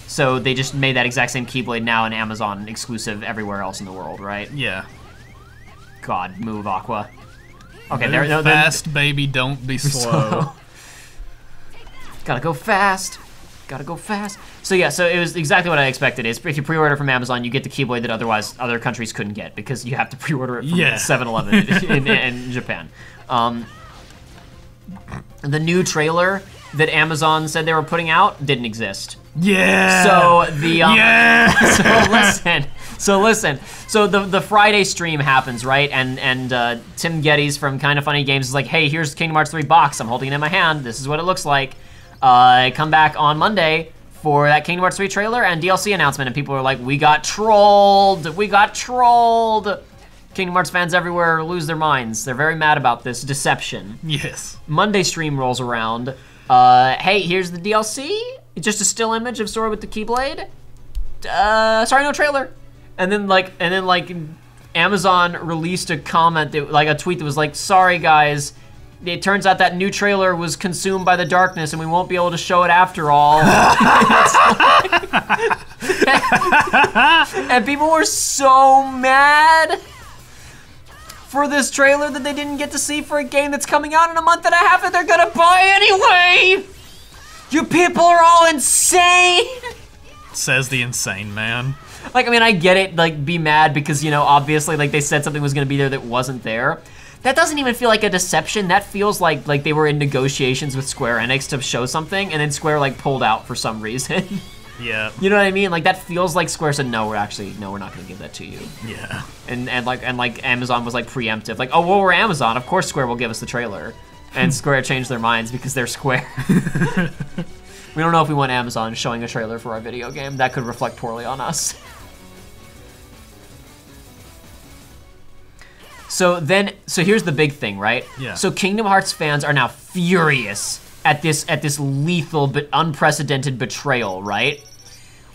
Speaker 8: So they just made that exact same Keyblade now an Amazon exclusive everywhere else in the world, right?
Speaker 2: Yeah.
Speaker 8: God, move, Aqua. Okay,
Speaker 2: Move
Speaker 8: there.
Speaker 2: fast, baby, don't be slow.
Speaker 8: Gotta go fast. Gotta go fast. So yeah, so it was exactly what I expected. Is if you pre-order from Amazon, you get the Keyblade that otherwise other countries couldn't get because you have to pre-order it from 7-Eleven in Japan. The new trailer that Amazon said they were putting out didn't exist.
Speaker 2: Yeah.
Speaker 8: So the So listen. So the Friday stream happens, right? And Tim Geddes from Kinda Funny Games is like, hey, here's the Kingdom Hearts 3 box. I'm holding it in my hand. This is what it looks like. Come back on Monday for that Kingdom Hearts 3 trailer and DLC announcement, and people are like, we got trolled. We got trolled. Kingdom Hearts fans everywhere lose their minds. They're very mad about this deception.
Speaker 2: Yes.
Speaker 8: Monday stream rolls around. Hey, here's the DLC. It's just a still image of Sora with the Keyblade. Sorry, no trailer. And then like Amazon released a comment that, like, a tweet that was like, sorry guys, it turns out that new trailer was consumed by the darkness and we won't be able to show it after all. And people were so mad for this trailer that they didn't get to see for a game that's coming out in a month and a half that they're gonna buy anyway. You people are all insane.
Speaker 2: Says the insane man.
Speaker 8: Like, I mean, I get it, like, be mad because, you know, obviously, like, they said something was gonna be there that wasn't there. That doesn't even feel like a deception. That feels like they were in negotiations with Square Enix to show something, and then Square, like, pulled out for some reason.
Speaker 2: Yeah.
Speaker 8: You know what I mean? Like, that feels like Square said, no, we're not gonna give that to you.
Speaker 2: Yeah.
Speaker 8: And Amazon was, like, preemptive. Like, oh, well, we're Amazon. Of course Square will give us the trailer. And Square changed their minds because they're Square. We don't know if we want Amazon showing a trailer for our video game. That could reflect poorly on us. So here's the big thing, right?
Speaker 2: Yeah.
Speaker 8: So Kingdom Hearts fans are now furious at this lethal but unprecedented betrayal, right?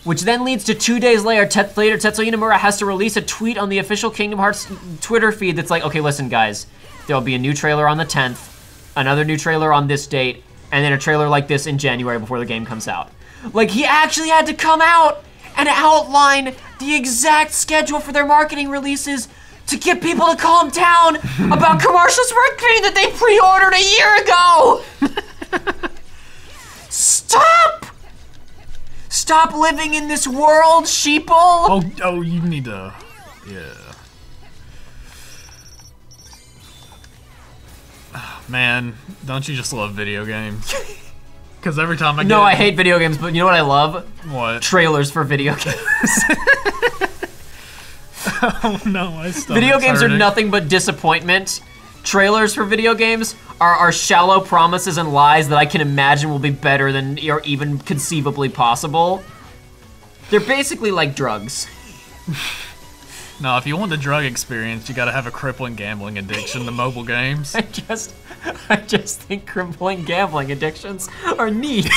Speaker 8: Which then leads to 2 days later, Tetsuya Nomura has to release a tweet on the official Kingdom Hearts Twitter feed that's like, okay, listen guys, there'll be a new trailer on the 10th, another new trailer on this date, and then a trailer like this in January before the game comes out. Like, he actually had to come out and outline the exact schedule for their marketing releases to get people to calm down about commercials for a game that they pre-ordered a year ago. Stop! Stop living in this world, sheeple.
Speaker 2: Oh, you need to, yeah. Man, don't you just love video games? Because every time I get...
Speaker 1: No, I hate video games, but you know what I love?
Speaker 2: What?
Speaker 1: Trailers for video games.
Speaker 2: Oh no, my stomach's
Speaker 1: Video games
Speaker 2: hurting.
Speaker 1: are nothing but disappointment. Trailers for video games are shallow promises and lies that I can imagine will be better than or even conceivably possible. They're basically like drugs.
Speaker 2: No, if you want the drug experience, you gotta have a crippling gambling addiction to mobile games.
Speaker 1: I just think crippling gambling addictions are neat.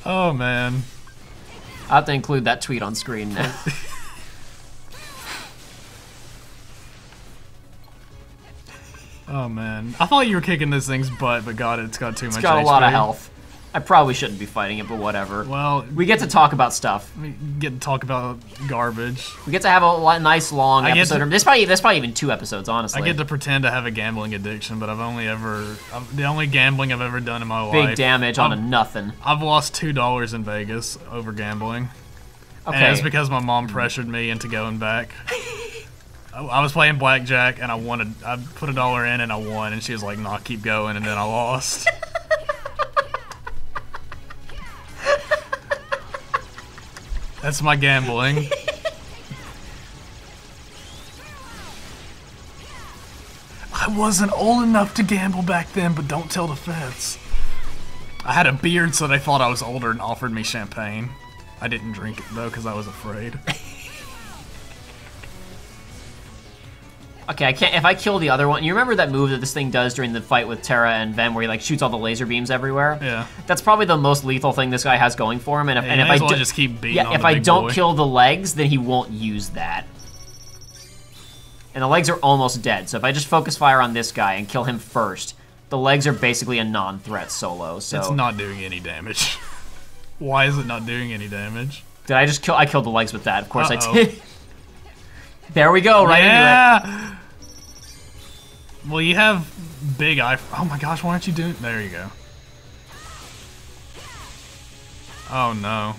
Speaker 2: Oh man.
Speaker 1: I'll have to include that tweet on screen now.
Speaker 2: Oh man. I thought you were kicking this thing's butt, but God, it's got too much
Speaker 1: It's got
Speaker 2: HP.
Speaker 1: a lot of health. I probably shouldn't be fighting it, but whatever.
Speaker 2: Well,
Speaker 1: We get to talk about stuff.
Speaker 2: we get to talk about garbage.
Speaker 1: We get to have a nice long
Speaker 2: I get
Speaker 1: episode.
Speaker 2: to-
Speaker 1: There's probably even 2 episodes, honestly.
Speaker 2: I get to pretend to have a gambling addiction, but the only gambling I've ever done in my
Speaker 1: Big
Speaker 2: life.
Speaker 1: damage on a nothing.
Speaker 2: I've lost $2 in Vegas over gambling.
Speaker 1: Okay.
Speaker 2: And it's because my mom pressured me into going back. I was playing blackjack and I put $1 in and I won, and she was like, "Nah, keep going," and then I lost. That's my gambling. I wasn't old enough to gamble back then, but don't tell the feds. I had a beard, so they thought I was older and offered me champagne. I didn't drink it though, because I was afraid.
Speaker 1: Okay, I can't. If I kill the other one, you remember that move that this thing does during the fight with Terra and Ven, where he like shoots all the laser beams everywhere?
Speaker 2: Yeah.
Speaker 1: That's probably the most lethal thing this guy has going for him. And if,
Speaker 2: Yeah,
Speaker 1: and
Speaker 2: you
Speaker 1: if
Speaker 2: may
Speaker 1: I
Speaker 2: as well
Speaker 1: do-
Speaker 2: just keep beating
Speaker 1: yeah,
Speaker 2: on
Speaker 1: if
Speaker 2: the
Speaker 1: I
Speaker 2: big
Speaker 1: don't
Speaker 2: boy.
Speaker 1: kill the legs, then he won't use that. And the legs are almost dead. So if I just focus fire on this guy and kill him first, the legs are basically a non-threat solo. So
Speaker 2: It's not doing any damage. Why is it not doing any damage?
Speaker 1: did I just kill? I killed the legs with that. Of course
Speaker 2: Uh-oh.
Speaker 1: I did. There we go. Right into it.
Speaker 2: Yeah. Well, you have big eye. Oh my gosh, why aren't you doing? There you go. Oh no.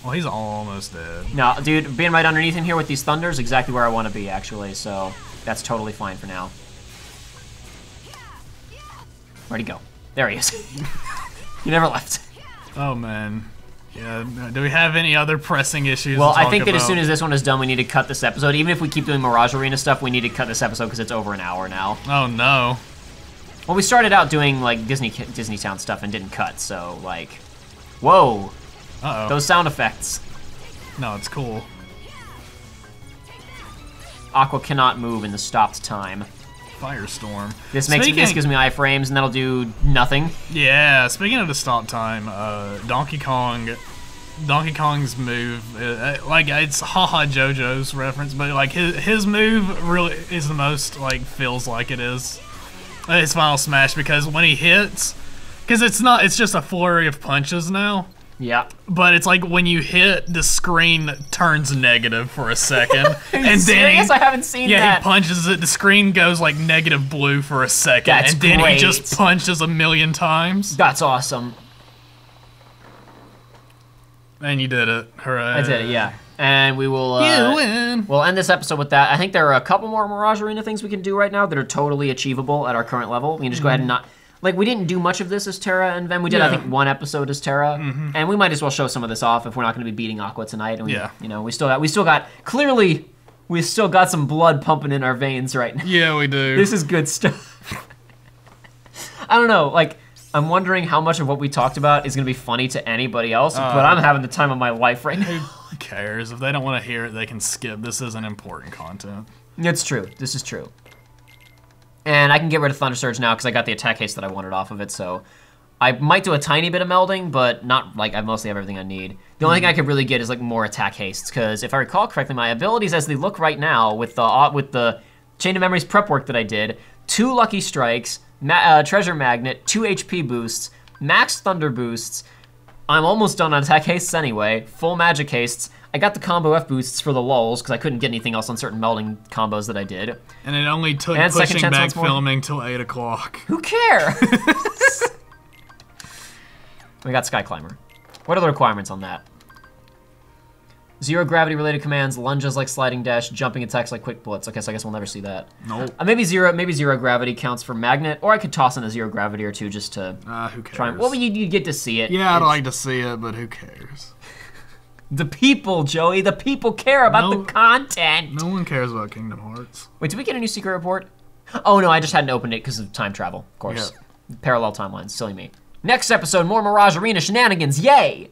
Speaker 2: Well, he's almost dead.
Speaker 1: No, dude, being right underneath him here with these thunders, exactly where I want to be, actually. So that's totally fine for now. Where'd he go? There he is. He never left.
Speaker 2: Oh man. Yeah. Do we have any other pressing issues?
Speaker 1: Well,
Speaker 2: to
Speaker 1: I
Speaker 2: talk
Speaker 1: think that as
Speaker 2: about?
Speaker 1: soon as this one is done, we need to cut this episode. Even if we keep doing Mirage Arena stuff, we need to cut this episode because it's over an hour now.
Speaker 2: Oh no.
Speaker 1: Well, we started out doing like Disney Town stuff and didn't cut, so like, whoa,
Speaker 2: Uh oh.
Speaker 1: those sound effects.
Speaker 2: No, it's cool.
Speaker 1: Aqua cannot move in the stopped time.
Speaker 2: Firestorm.
Speaker 1: This
Speaker 2: Speaking-
Speaker 1: gives me iframes, and that'll do nothing.
Speaker 2: Yeah, speaking of the stop time, Donkey Kong's move, like it's haha JoJo's reference, but like his move really is the most like feels like it is his final smash, because when he hits, because it's just a flurry of punches now.
Speaker 1: Yeah.
Speaker 2: But it's like when you hit, the screen turns negative for a second, and then
Speaker 1: Serious? I haven't seen
Speaker 2: yeah,
Speaker 1: that.
Speaker 2: he punches it. The screen goes like negative blue for a second,
Speaker 1: That's
Speaker 2: and then
Speaker 1: great.
Speaker 2: he just punches a million times.
Speaker 1: That's awesome.
Speaker 2: And you did it. Hooray!
Speaker 1: I did it, yeah. And we will.
Speaker 2: You win.
Speaker 1: We'll end this episode with that. I think there are a couple more Mirage Arena things we can do right now that are totally achievable at our current level. We can just go ahead and not. Like, we didn't do much of this as Terra and Ven. We did, I
Speaker 2: Yeah.
Speaker 1: think, one episode as Terra. And we might as well show some of this off if we're not going to be beating Aqua tonight. And we,
Speaker 2: Yeah.
Speaker 1: You know, we still got some blood pumping in our veins right now.
Speaker 2: Yeah, we do.
Speaker 1: This is good stuff. I don't know, like, I'm wondering how much of what we talked about is going to be funny to anybody else, but I'm having the time of my life right now.
Speaker 2: Who cares? If they don't want to hear it, they can skip. This isn't important content.
Speaker 1: It's true. This is true. And I can get rid of Thunder Surge now because I got the attack haste that I wanted off of it, so I might do a tiny bit of melding, but not like I mostly have everything I need. The only thing I could really get is like more attack hastes, because if I recall correctly, my abilities as they look right now with the Chain of Memories prep work that I did, 2 Lucky Strikes, Treasure Magnet, 2 HP boosts, max Thunder boosts. I'm almost done on attack hastes anyway, full magic hastes. I got the combo F boosts for the lulls because I couldn't get anything else on certain melding combos that I did.
Speaker 2: And it only took
Speaker 1: And second
Speaker 2: pushing
Speaker 1: chance
Speaker 2: back
Speaker 1: once more.
Speaker 2: filming till 8 o'clock.
Speaker 1: Who cares? We got Sky Climber. What are the requirements on that? Zero gravity related commands, lunges like sliding dash, jumping attacks like quick bullets. Okay, so I guess we'll never see that.
Speaker 2: Nope.
Speaker 1: Maybe zero gravity counts for magnet, or I could toss in a zero gravity or two just to
Speaker 2: Who cares?
Speaker 1: try. Well, you get to see it.
Speaker 2: Yeah, I'd like to see it, but who cares?
Speaker 1: The people, Joey, the people care about the content.
Speaker 2: No one cares about Kingdom Hearts.
Speaker 1: Wait, did we get a new secret report? Oh no, I just hadn't opened it because of time travel, of course.
Speaker 2: Yeah.
Speaker 1: Parallel timelines, silly me. Next episode, more Mirage Arena shenanigans, yay!